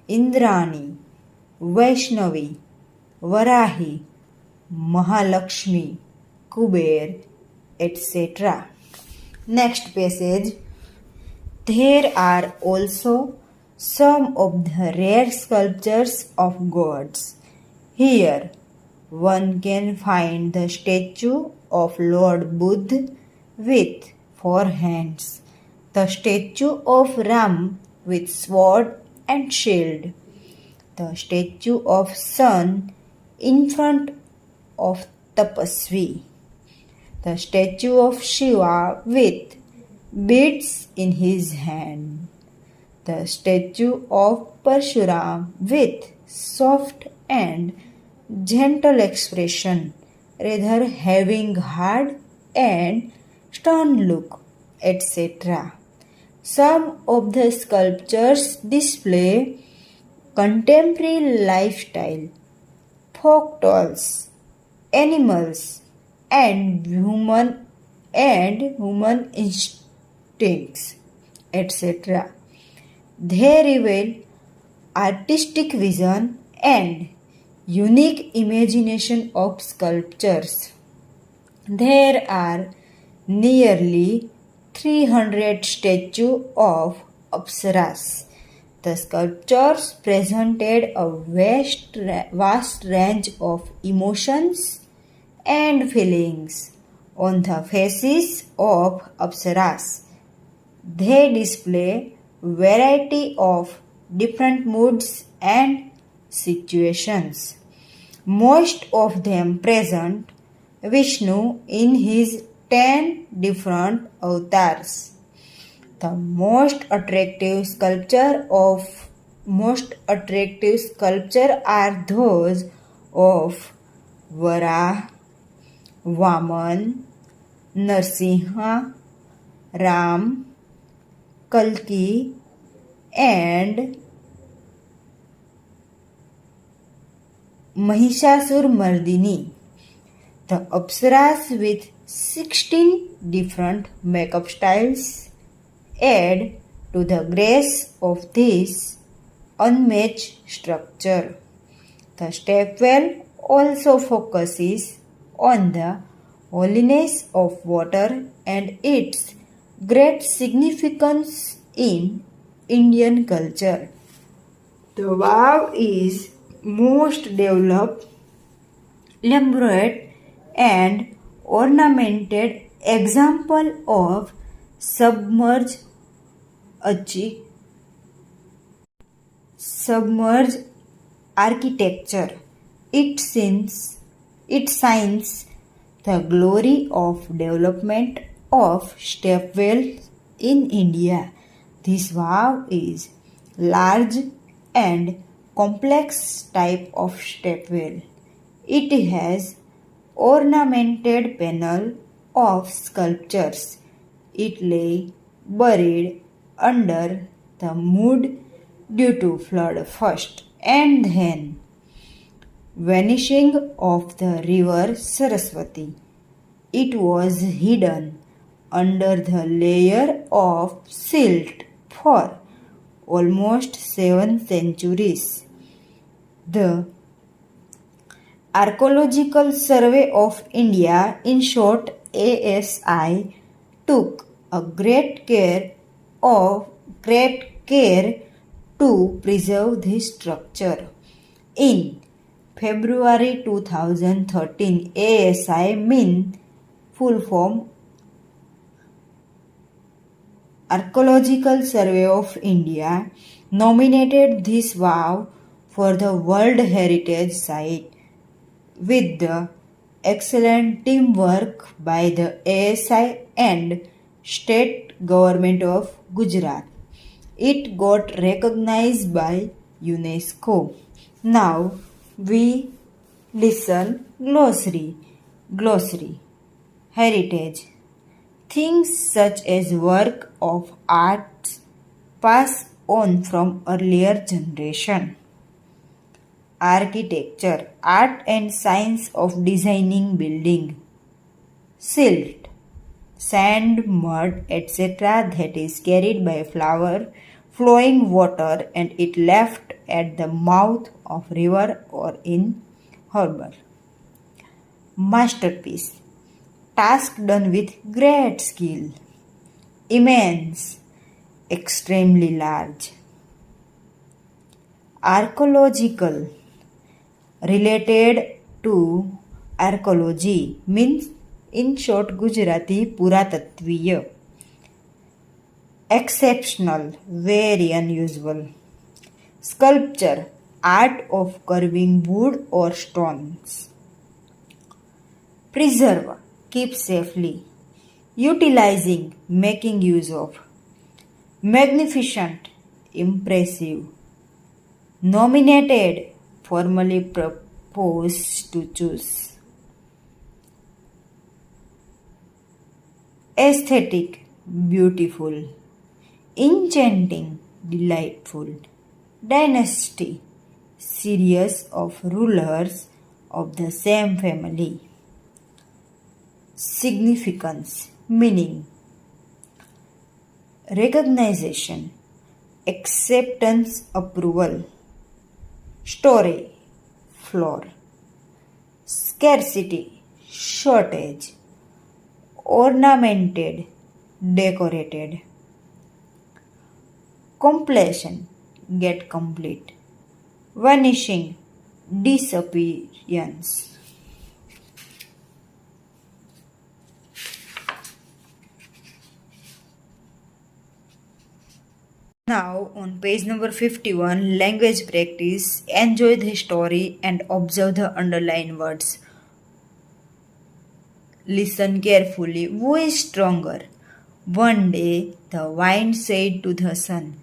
Indrani, Vaishnavi, Varahi, Mahalakshmi, Kuber, etc. Next passage. There are also some of the rare sculptures of gods. Here, one can find the statue of Lord Buddha with 4 hands, the statue of Ram with sword and shield, the statue of Sun in front of Tapasvi, the statue of Shiva with beads in his hand, the statue of Parshuram with soft and gentle expression, rather having hard and stern look, etc. Some of the sculptures display contemporary lifestyle, folk tales, animals, and human instincts, etc. They reveal artistic vision and unique imagination of sculptures. There are nearly 300 statues of Apsaras. The sculptures presented a vast range of emotions and feelings on the faces of Apsaras. They display variety of different moods and situations. Most of them present Vishnu in his 10 different avatars. The most attractive sculpture are those of Vara, Vaman, Narsimha, Ram, Kalki, and Mahishasur-Mardini. The Apsaras with 16 different makeup styles add to the grace of this unmatched structure. The stepwell also focuses on the holiness of water and its great significance in Indian culture. The wow is most developed, elaborate, and ornamented example of submerged architecture. It signs the glory of development of stepwells in India. This wow is large and complex type of stepwell. It has ornamented panel of sculptures. It lay buried under the mud due to flood first and then vanishing of the river Saraswati. It was hidden under the layer of silt for almost 7 centuries. The Archaeological Survey of India, in short ASI, took a great care to preserve this structure. In February 2013, ASI mean full form Archaeological Survey of India nominated this wow for the World Heritage Site. With the excellent teamwork by the ASI and State Government of Gujarat, it got recognized by UNESCO. Now we listen glossary. Heritage. Things such as work of art pass on from earlier generation. Architecture, art and science of designing building. Silt, sand, mud, etc. that is carried by flowing water and it left at the mouth of river or in harbor. Masterpiece, task done with great skill. Immense, extremely large. Archaeological, related to archaeology, means in short Gujarati Puratatviya. Exceptional, very unusual. Sculpture, art of carving wood or stones. Preserve, keep safely. Utilizing, making use of. Magnificent, impressive. Nominated, formally proposed to choose. Aesthetic, beautiful. Enchanting, delightful. Dynasty, series of rulers of the same family. Significance, meaning. Recognition, acceptance, approval. Story, floor. Scarcity, shortage. Ornamented, decorated. Completion, get complete. Vanishing, disappearance. Now, on page number 51, language practice. Enjoy the story and observe the underlined words. Listen carefully. Who is stronger? One day, the wind said to the sun,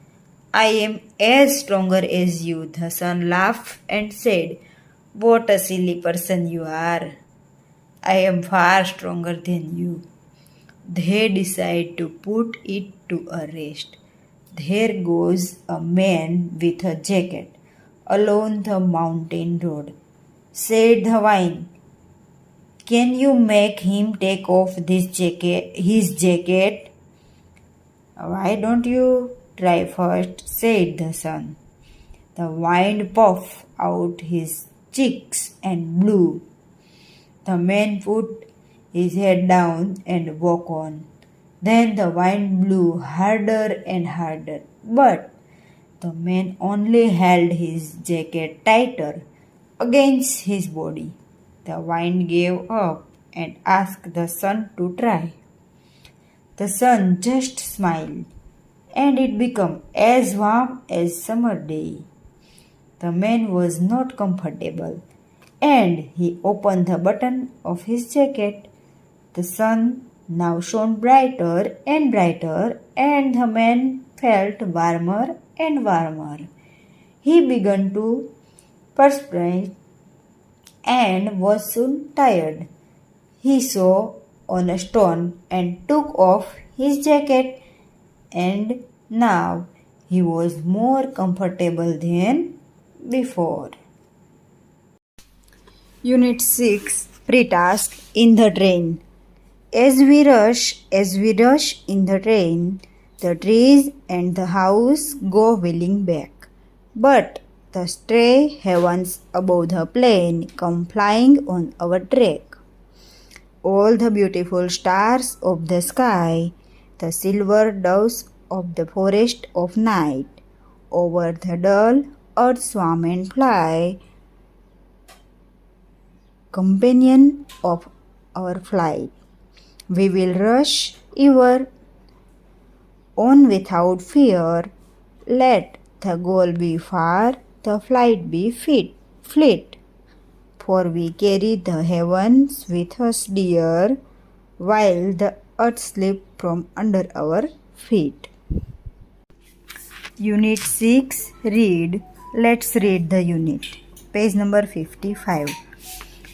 I am as stronger as you. The sun laughed and said, What a silly person you are. I am far stronger than you. They decide to put it to a rest. There goes a man with a jacket along the mountain road. Said the vine, Can you make him take off his jacket? Why don't you try first? Said the sun. The wind puffed out his cheeks and blew. The man put his head down and walked on. Then the wind blew harder and harder, but the man only held his jacket tighter against his body. The wind gave up and asked the sun to try. The sun just smiled, and it became as warm as summer day. The man was not comfortable, and he opened the button of his jacket. The sun now shone brighter and brighter, and the man felt warmer and warmer. He began to perspire and was soon tired. He saw on a stone and took off his jacket, and now he was more comfortable than before. Unit 6, Pre-task in the train. As we rush in the train, the trees and the house go wheeling back. But the stray heavens above the plane come flying on our track. All the beautiful stars of the sky, the silver doves of the forest of night, over the dull earth swarm and fly, companion of our flight. We will rush ever on without fear. Let the goal be far, the flight be fleet. For we carry the heavens with us dear, while the earth slips from under our feet. Unit 6, Read. Let's read the unit. Page number 55.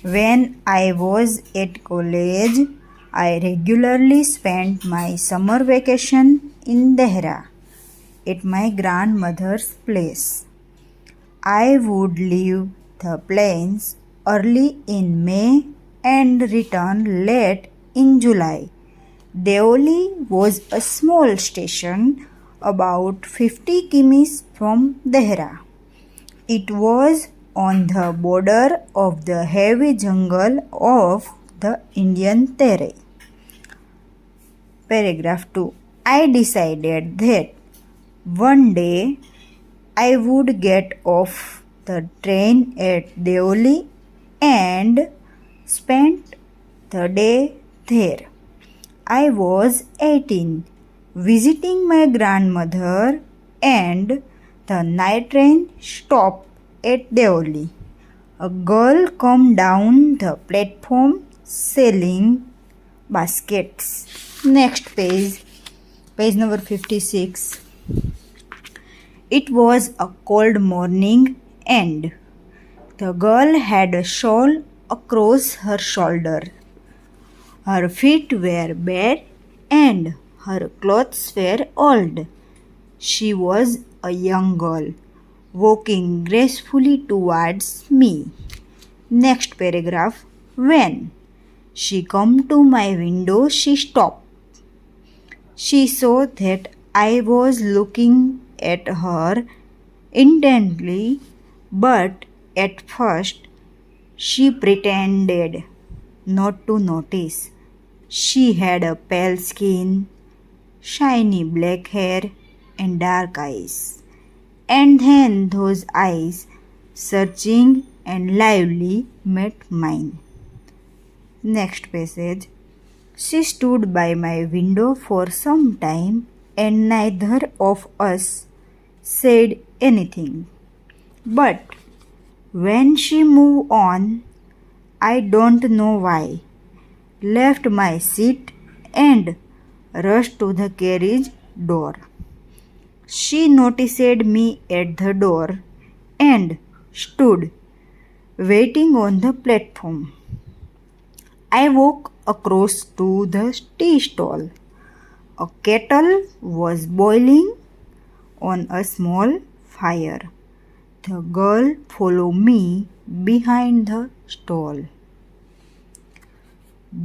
When I was at college, I regularly spent my summer vacation in Dehra, at my grandmother's place. I would leave the plains early in May and return late in July. Deoli was a small station about 50 kimis from Dehra. It was on the border of the heavy jungle of the Indian Terrain. Paragraph 2. I decided that one day I would get off the train at Deoli and spend the day there. I was 18, visiting my grandmother, and the night train stopped at Deoli. A girl came down the platform selling baskets. Next page, page number 56. It was a cold morning and the girl had a shawl across her shoulder. Her feet were bare and her clothes were old. She was a young girl, walking gracefully towards me. Next paragraph. When she came to my window, she stopped. She saw that I was looking at her intently, but at first She pretended not to notice. She had a pale skin, shiny black hair, and dark eyes. And then those eyes, searching and lively, met mine. Next passage. She stood by my window for some time, and neither of us said anything. But when she moved on, I don't know why, left my seat and rushed to the carriage door. She noticed me at the door and stood waiting on the platform. I walked across to the tea stall. A kettle was boiling on a small fire. The girl followed me behind the stall.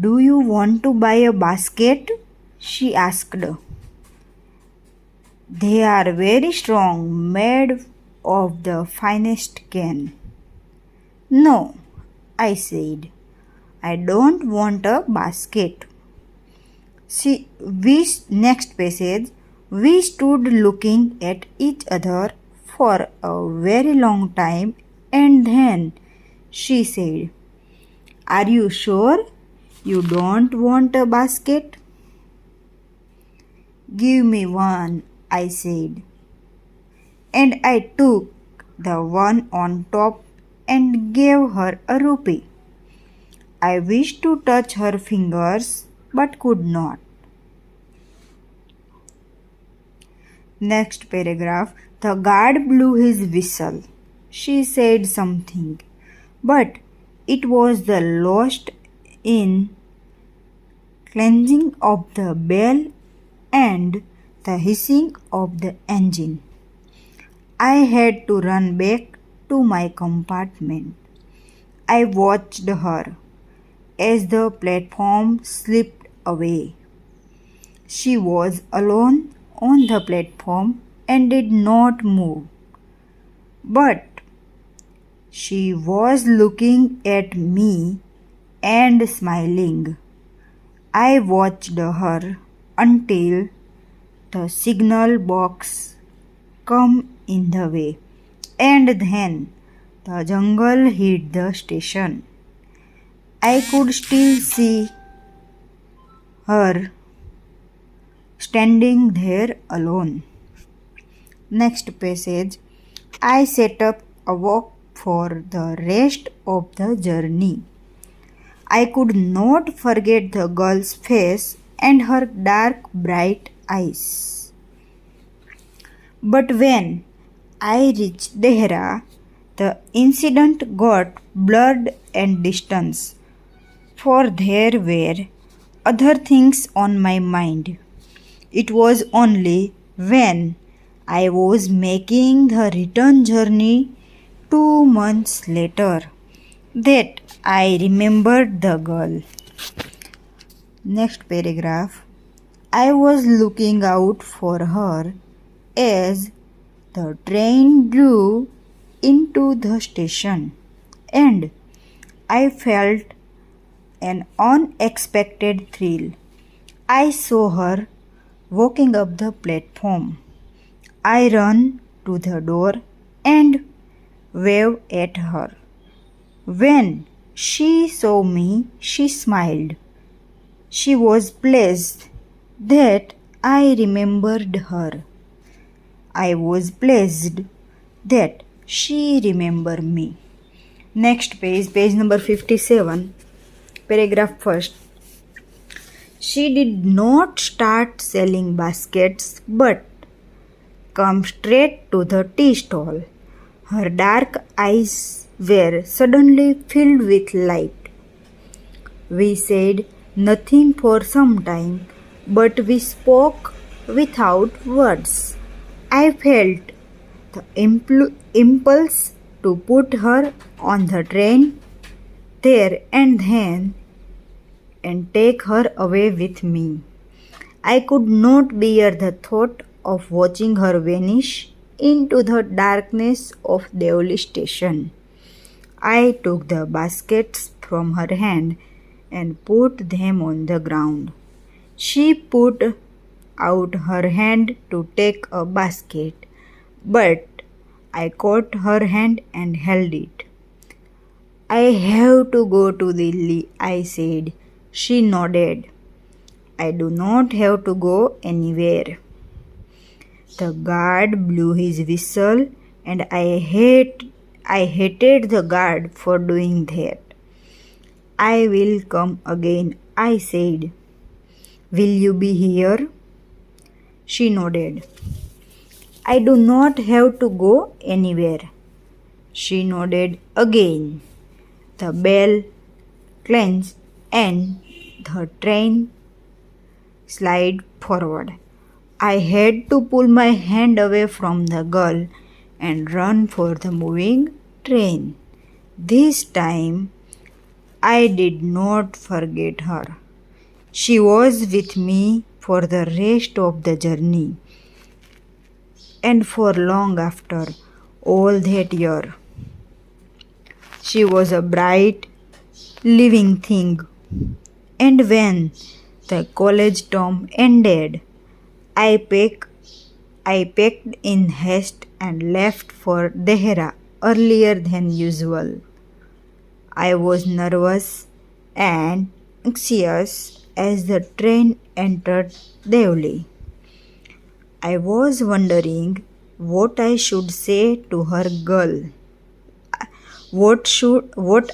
"Do you want to buy a basket?" she asked. "They are very strong, made of the finest cane." "No," I said. "I don't want a basket." Next passage. We stood looking at each other for a very long time, and then she said, "Are you sure you don't want a basket?" "Give me one," I said, and I took the one on top and gave her a rupee. I wished to touch her fingers but could not. Next paragraph. The guard blew his whistle. She said something, but it was the lost in clenching of the bell and the hissing of the engine. I had to run back to my compartment. I watched her as the platform slipped away. She was alone on the platform and did not move. But she was looking at me and smiling. I watched her until the signal box come in the way, and then the jungle hid the station. I could still see her standing there alone. Next passage. I set up a walk for the rest of the journey. I could not forget the girl's face and her dark, bright eyes. But when I reached Dehra, the incident got blurred and distant, for there were other things on my mind. It was only when I was making the return journey 2 months later that I remembered the girl. Next paragraph. I was looking out for her as the train drew into the station, and I felt an unexpected thrill. I saw her walking up the platform. I ran to the door and waved at her. When she saw me, she smiled. She was pleased that I remembered her. I was pleased that she remembered me. Next page, page number 57, paragraph first. She did not start selling baskets but come straight to the tea stall. Her dark eyes were suddenly filled with light. We said nothing for some time, but we spoke without words. I felt the impulse to put her on the train there and then and take her away with me. I could not bear the thought of watching her vanish into the darkness of Devli station. I took the baskets from her hand and put them on the ground. She put out her hand to take a basket, but I caught her hand and held it. I have to go to Delhi, I said. She nodded. I do not have to go anywhere. The guard blew his whistle, and I hated the guard for doing that. I will come again, I said. Will you be here? She nodded. I do not have to go anywhere. She nodded again. The bell clanged and the train slid forward. I had to pull my hand away from the girl and run for the moving train. This time I did not forget her. She was with me for the rest of the journey and for long after all that year. She was a bright, living thing. And when the college term ended, I packed in haste and left for Dehra earlier than usual. I was nervous and anxious as the train entered Devli. I was wondering what I should say to her girl. What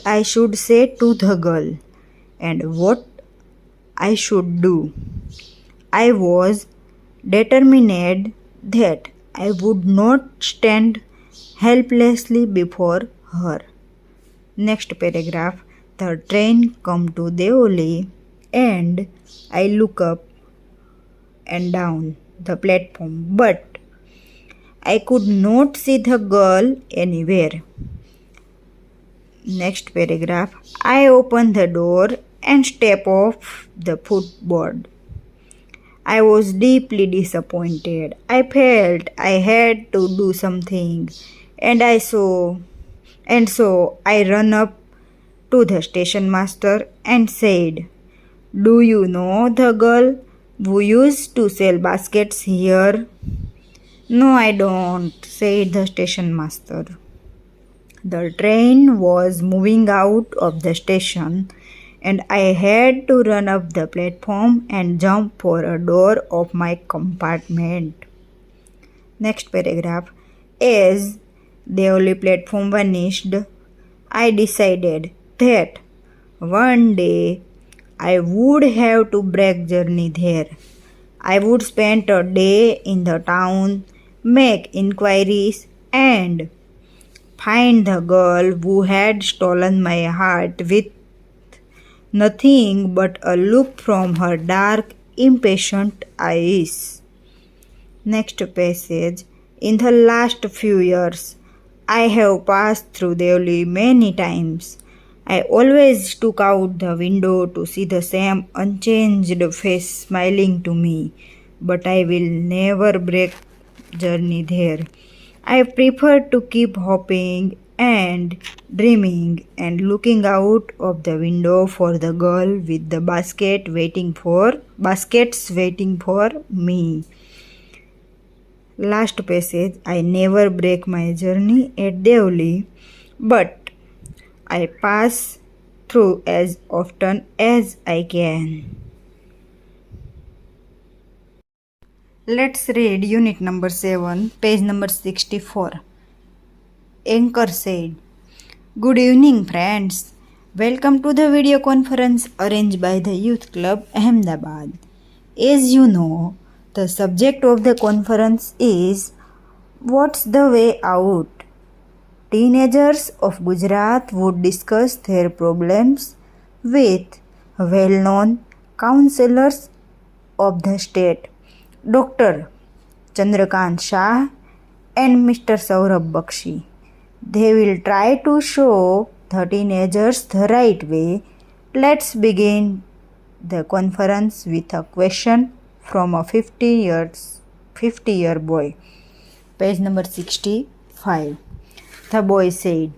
I should say to the girl and what I should do. I was determined that I would not stand helplessly before her. Next paragraph. The train come to Deoli and I look up and down the platform, but I could not see the girl anywhere. Next paragraph. I open the door and step off the footboard. I was deeply disappointed. I felt I had to do something, and so I ran up to the station master and said, "Do you know the girl who used to sell baskets here?" "No, I don't," said the station master. The train was moving out of the station, and I had to run up the platform and jump for a door of my compartment. Next paragraph. As the only platform vanished, I decided that one day I would have to break journey there. I would spend a day in the town, make inquiries, and find the girl who had stolen my heart with nothing but a look from her dark, impatient eyes. Next passage. In the last few years, I have passed through Devli many times. I always took out the window to see the same unchanged face smiling to me, but I will never break journey there. I prefer to keep hoping and dreaming and looking out of the window for the girl with the baskets waiting for me. Last passage. I never break my journey at Devli, but I pass through as often as I can. Let's read unit number 7, page number 64. Anchor said, "Good evening, friends. Welcome to the video conference arranged by the Youth Club Ahmedabad. As you know, the subject of the conference is What's the Way Out? Teenagers of Gujarat would discuss their problems with well-known counselors of the state, Dr. Chandrakant Shah and Mr. Saurabh Bakshi. They will try to show the teenagers the right way. Let's begin the conference with a question from a 50-year boy." Page number 65. The boy said,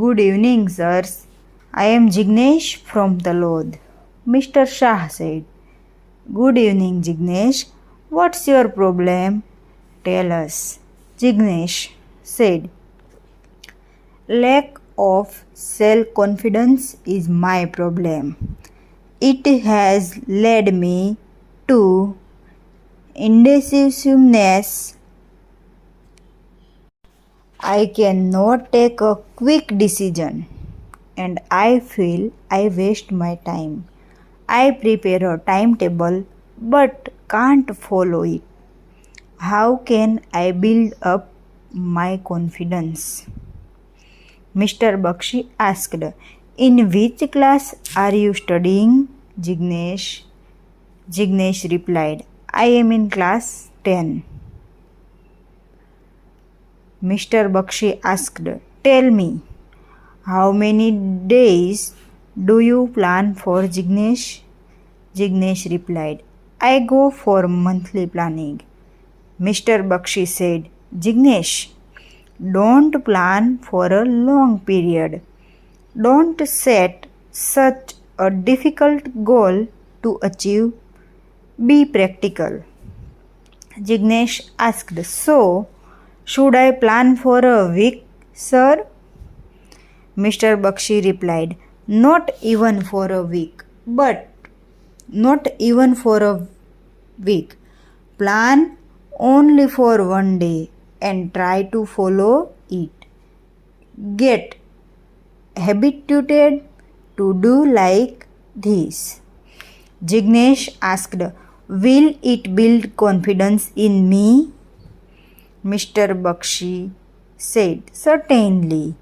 Good evening, sirs. I am Jignesh from Talod. Mr. Shah said. Good evening, Jignesh. What's your problem? Tell us. Jignesh said. Lack of self confidence is my problem. It has led me to indecisiveness. I cannot take a quick decision and I feel I waste my time. I prepare a timetable but can't follow it. How can I build up my confidence? Mr. Bakshi asked, In which class are you studying? Jignesh replied, I am in class 10. Mr. Bakshi asked, Tell me, how many days do you plan for, Jignesh? Jignesh replied, I go for monthly planning. Mr. Bakshi said, Jignesh, don't plan for a long period. Don't set such a difficult goal to achieve. Be practical. Jignesh asked, So, should I plan for a week, sir? Mr. Bakshi replied, Not even for a week, but not even for a week. Plan only for one day and try to follow it. Get habituated to do like this. Jignesh asked, Will it build confidence in me? Mr. Bakshi said, Certainly.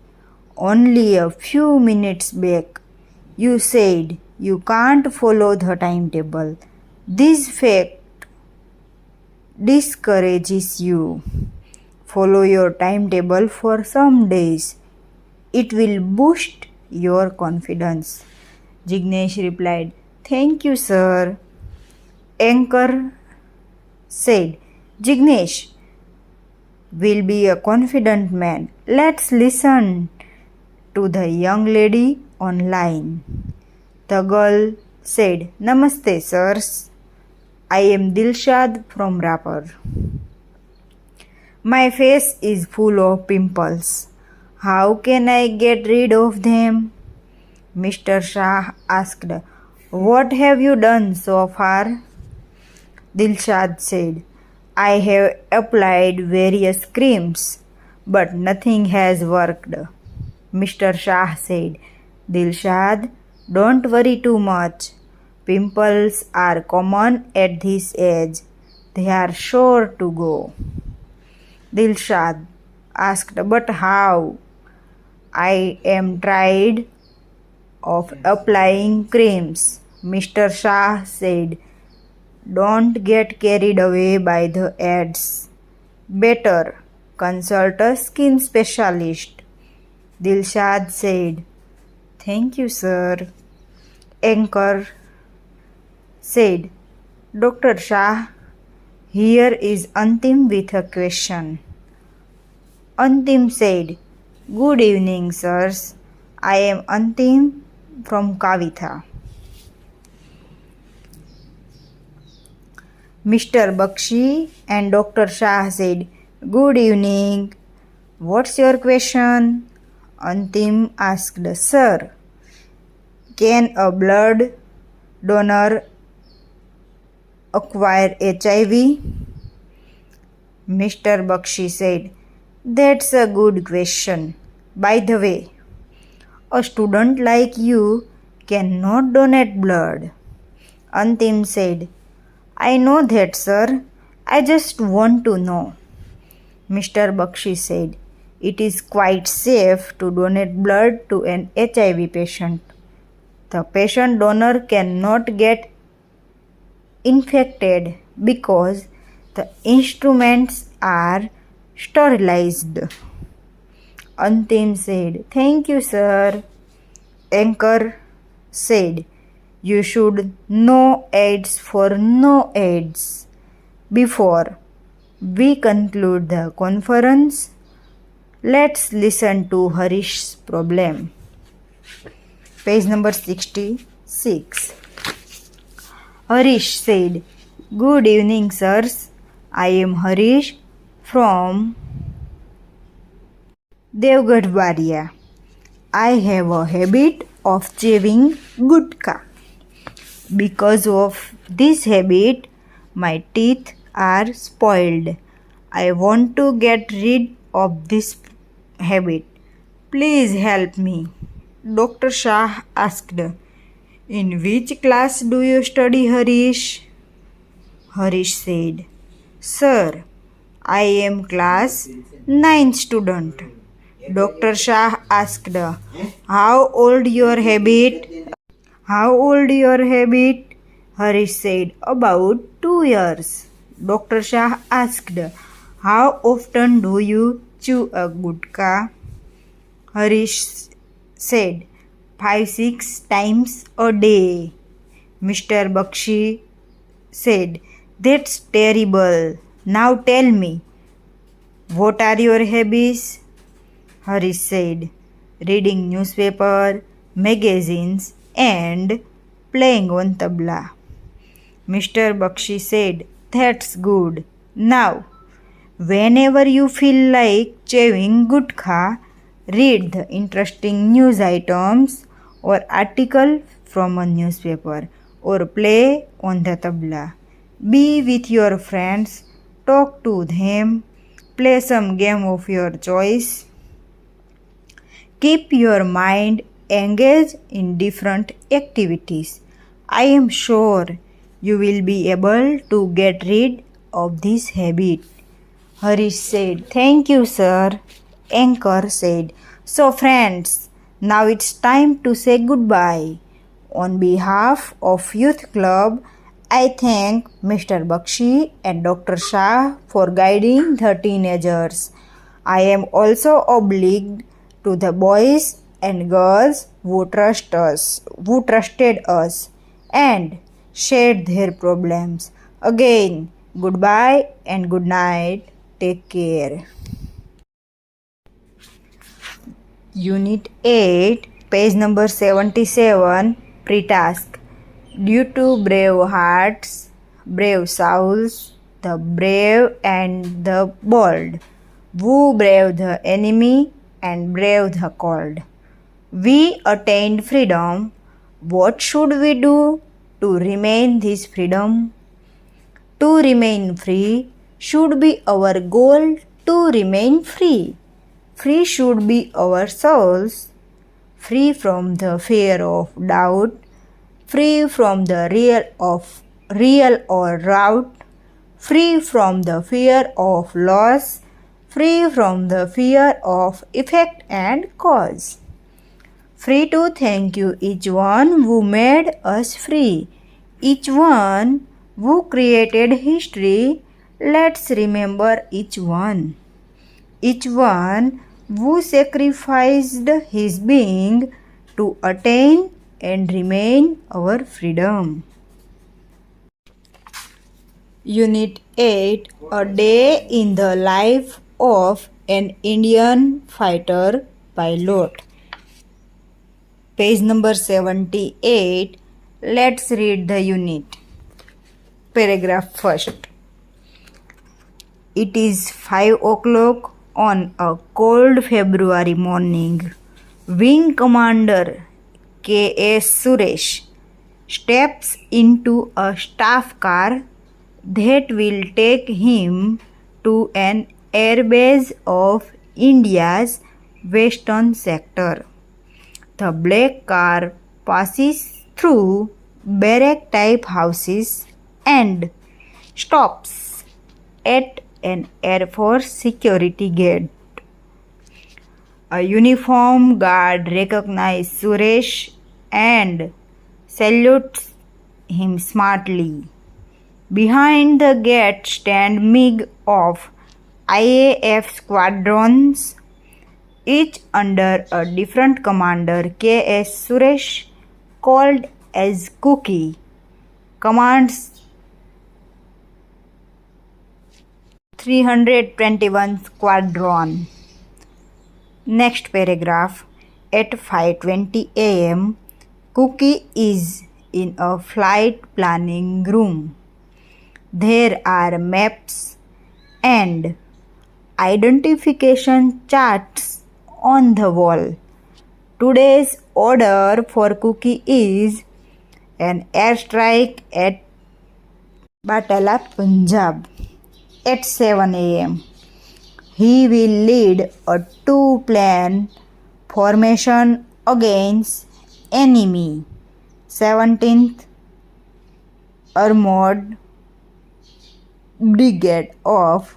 Only a few minutes back, you said you can't follow the timetable. This fact discourages you. Follow your timetable for some days. It will boost your confidence. Jignesh replied, Thank you, sir. Anchor said, Jignesh will be a confident man. Let's listen to the young lady online. The girl said, Namaste, sirs. I am Dilshad from Rapar. My face is full of pimples. How can I get rid of them? Mr. Shah asked, What have you done so far? Dilshad said, I have applied various creams, but nothing has worked. Mr. Shah said, Dilshad, don't worry too much. Pimples are common at this age. They are sure to go. Dilshad asked, But how? I am tired of applying creams. Mr. Shah said, Don't get carried away by the ads. Better consult a skin specialist. Dilshad said, Thank you, sir. Anchor said, Dr. Shah, here is Antim with a question. Antim said, Good evening, sirs. I am Antim from Kavitha. Mr. Bakshi and Dr. Shah said, Good evening. What's your question? Antim asked, Sir, can a blood donor acquire HIV? Mr. Bakshi said, That's a good question. By the way, a student like you cannot donate blood. Antim said, I know that, sir. I just want to know. Mr. Bakshi said, It is quite safe to donate blood to an HIV patient. The patient donor cannot get infected because the instruments are sterilized. Antim said, Thank you, sir. Anchor said, You should know AIDS for no AIDS. Before we conclude the conference, Let's listen to Harish's problem. Page number 66. Harish said, "Good evening, sirs. I am Harish from Devgadwaria. I have a habit of chewing gutka. Because of this habit, my teeth are spoiled. I want to get rid of this habit. Please help me." Dr. Shah asked, "In which class do you study, Harish?" Harish said, "Sir, I am class 9 student." Dr. Shah asked, "How old your habit?" "How old your habit?" Harish said, "About 2 years." Dr. Shah asked, "How often do you chew a gutka?" Harish said, 5-6 times a day. Mr. Bakshi said, "That's terrible. Now tell me, what are your hobbies?" Harish said, "Reading newspaper, magazines and playing on tabla." Mr. Bakshi said, "That's good. Now, whenever you feel like chewing gutka, read the interesting news items or article from a newspaper or play on the tabla. Be with your friends, talk to them, play some game of your choice. Keep your mind engaged in different activities. I am sure you will be able to get rid of this habit." Harish said, "Thank you, sir." Anchor said, "So friends, now it's time to say goodbye. On behalf of Youth Club, I thank Mr. Bakshi and Dr. Shah for guiding the teenagers. I am also obliged to the boys and girls who trusted us and shared their problems. Again, goodbye and good night. Take care." Unit 8, page number 77, pre-task. Due to brave hearts, brave souls, the brave and the bold, who brave the enemy and brave the cold, we attained freedom. What should we do to remain this freedom? To remain free should be our goal. To remain free. Free should be our souls, free from the fear of doubt, free from the real or doubt, free from the fear of loss, free from the fear of effect and cause. Free to thank you each one who made us free, each one who created history. Let's remember each one who sacrificed his being to attain and remain our freedom. Unit 8, A Day in the Life of an Indian Fighter Pilot. Page number 78. Let's read the unit. Paragraph first. It is 5 o'clock on a cold February morning. Wing Commander K.S. Suresh steps into a staff car that will take him to an airbase of India's western sector. The black car passes through barrack-type houses and stops at an Air Force security gate. A uniformed guard recognizes Suresh and salutes him smartly. Behind the gate stand MiG of IAF squadrons, each under a different commander. K.S. Suresh, called as Cookie, commands 321 Squadron. Next paragraph. At 5:20 a.m., Cookie is in a flight planning room. There are maps and identification charts on the wall. Today's order for Cookie is an airstrike at Batala, Punjab at 7 a.m. He will lead a two-plan formation against enemy 17th Armored Brigade of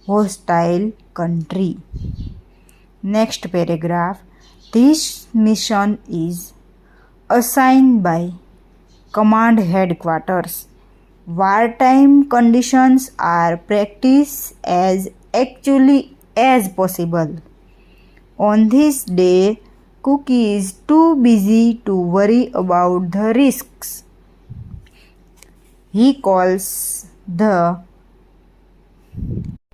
hostile country. Next paragraph. This mission is assigned by command headquarters. Wartime conditions are practiced as actually as possible. On this day, Cookie is too busy to worry about the risks. He calls the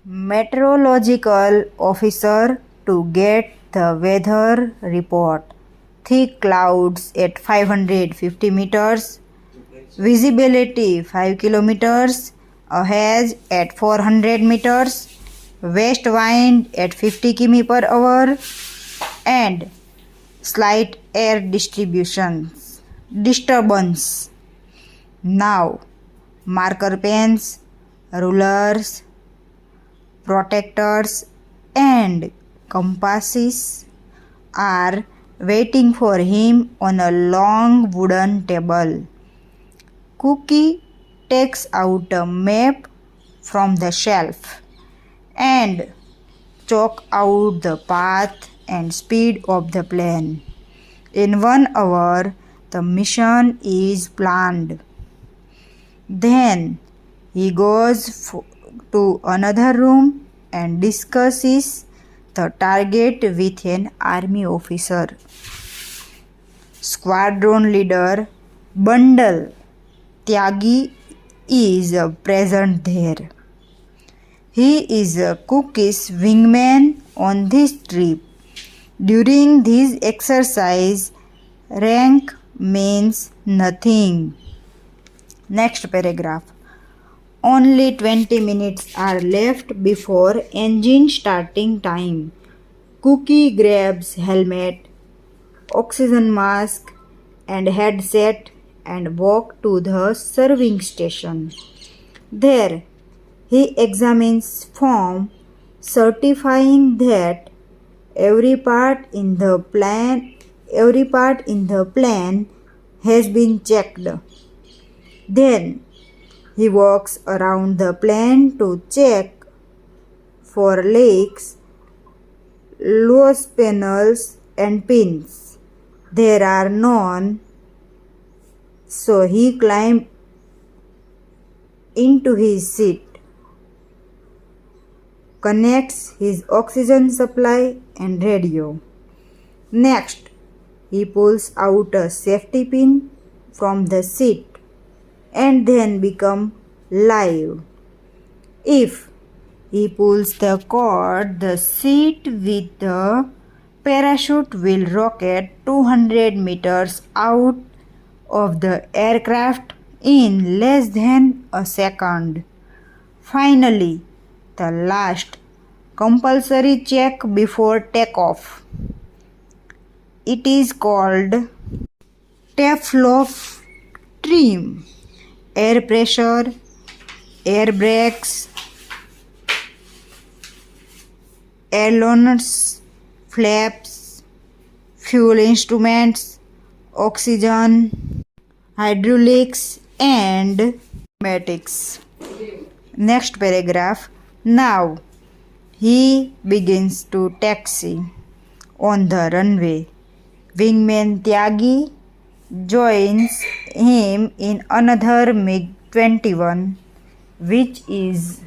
meteorological officer to get the weather report. Thick clouds at 550 meters, visibility 5 kilometers, a haze at 400 meters, west wind at 50 km per hour, and slight air disturbance. Now, marker pens, rulers, protectors, and compasses are waiting for him on a long wooden table. Cookie takes out a map from the shelf and chalk out the path and speed of the plane. In 1 hour, the mission is planned. Then he goes to another room and discusses the target with an army officer. Squadron leader Bundle Tyagi is present there. He is Cookie's wingman on this trip. During this exercise, rank means nothing. Next paragraph. Only 20 minutes are left before engine starting time. Cookie grabs helmet, oxygen mask, and headset and walks to the serving station. There, he examines form certifying that every part in the plane has been checked. Then he walks around the plane to check for leaks, loose panels, and pins. There are none, so he climbs into his seat, connects his oxygen supply and radio. Next, he pulls out a safety pin from the seat and then becomes live. If he pulls the cord, the seat with the parachute will rocket 200 meters out of the aircraft in less than a second. Finally, the last compulsory check before takeoff. It is called Teflon trim. Air pressure, air brakes, ailerons, flaps, fuel instruments, oxygen, hydraulics, and pneumatics. Next paragraph. Now he begins to taxi. On the runway, wingman Tyagi joins him in another MiG-21, which is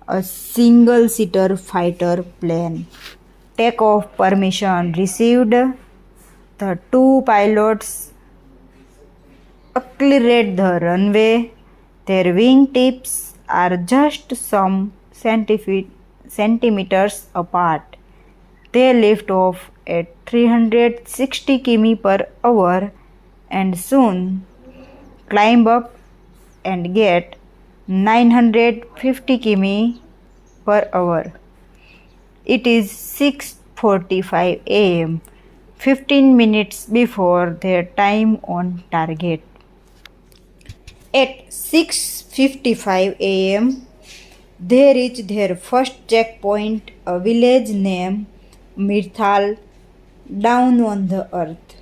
a single-seater fighter plane. Takeoff permission received. The two pilots accelerate the runway. Their wingtips are just some centimeters apart. They lift off at 360 km/h and soon climb up and get 950 km/h. It is 6:45 a.m., 15 minutes before their time on target. At 6:55 a.m., they reach their first checkpoint, a village named Mirthal, down on the earth.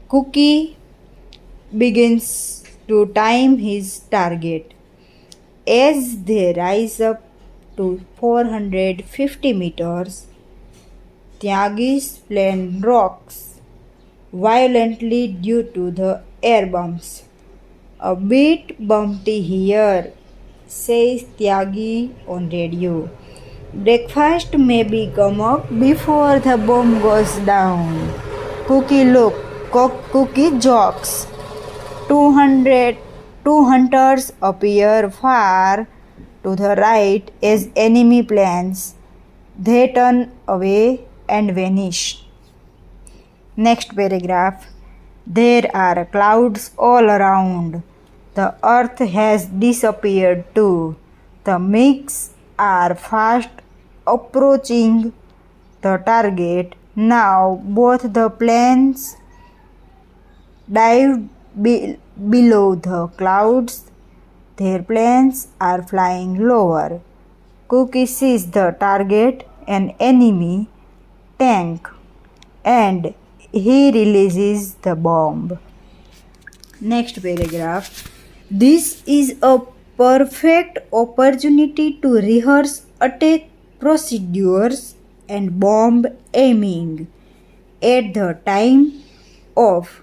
Cookie begins to time his target. As they rise up to 450 meters, Tyagi's plane rocks violently due to the air bumps. A bit bumpy here, says Tyagi on radio. Breakfast may come up before the bomb goes down. Cookie jokes. 2 hunters appear far to the right as enemy planes. They turn away and vanish. Next paragraph. There are clouds all around. The earth has disappeared too. The MiGs are fast approaching the target. Now both the planes dive below the clouds. Their planes are flying lower. Cookie sees the target, an enemy tank, and he releases the bomb. Next paragraph. This is a perfect opportunity to rehearse attack procedures and bomb aiming. At the time of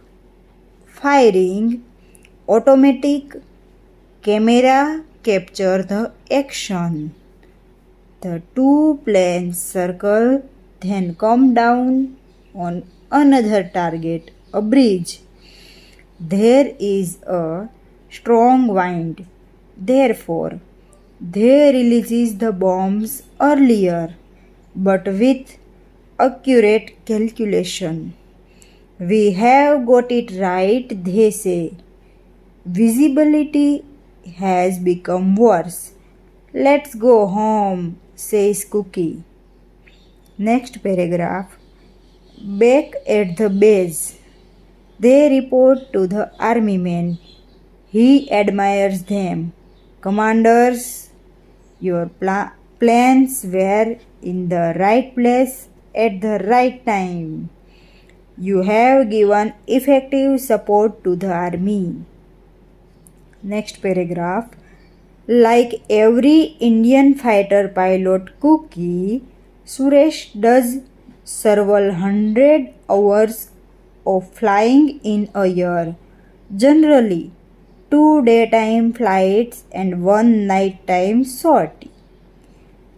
firing, automatic camera capture the action. The two planes circle, then come down on another target, a bridge. There is a strong wind. Therefore, they releases the bombs earlier, but with accurate calculation. We have got it right, they say. Visibility has become worse. Let's go home, says Cookie. Next paragraph. Back at the base, they report to the army man. He admires them. Commanders, your plans were in the right place at the right time. You have given effective support to the army. Next paragraph. Like every Indian fighter pilot, Cookie, Suresh does several hundred hours of flying in a year. Generally, 2 daytime flights and 1 nighttime sortie.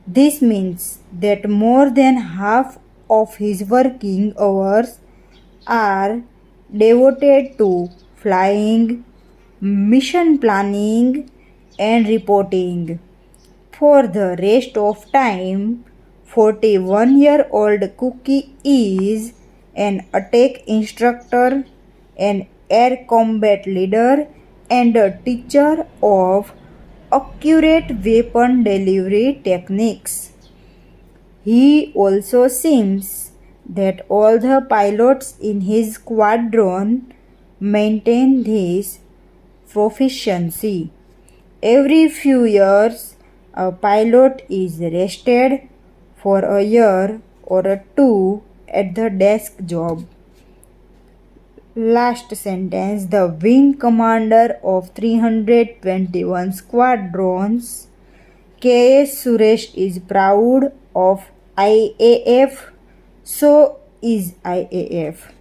This means that more than half of his working hours are devoted to flying, mission planning, and reporting. For the rest of time, 41-year-old Cookie is an attack instructor, an air combat leader, and a teacher of accurate weapon delivery techniques. He also seems that all the pilots in his squadron maintain this proficiency. Every few years, a pilot is rested for a year or two at the desk job. Last sentence. The wing commander of 321 squadrons, K.S. Suresh, is proud of IAF. So is IAF.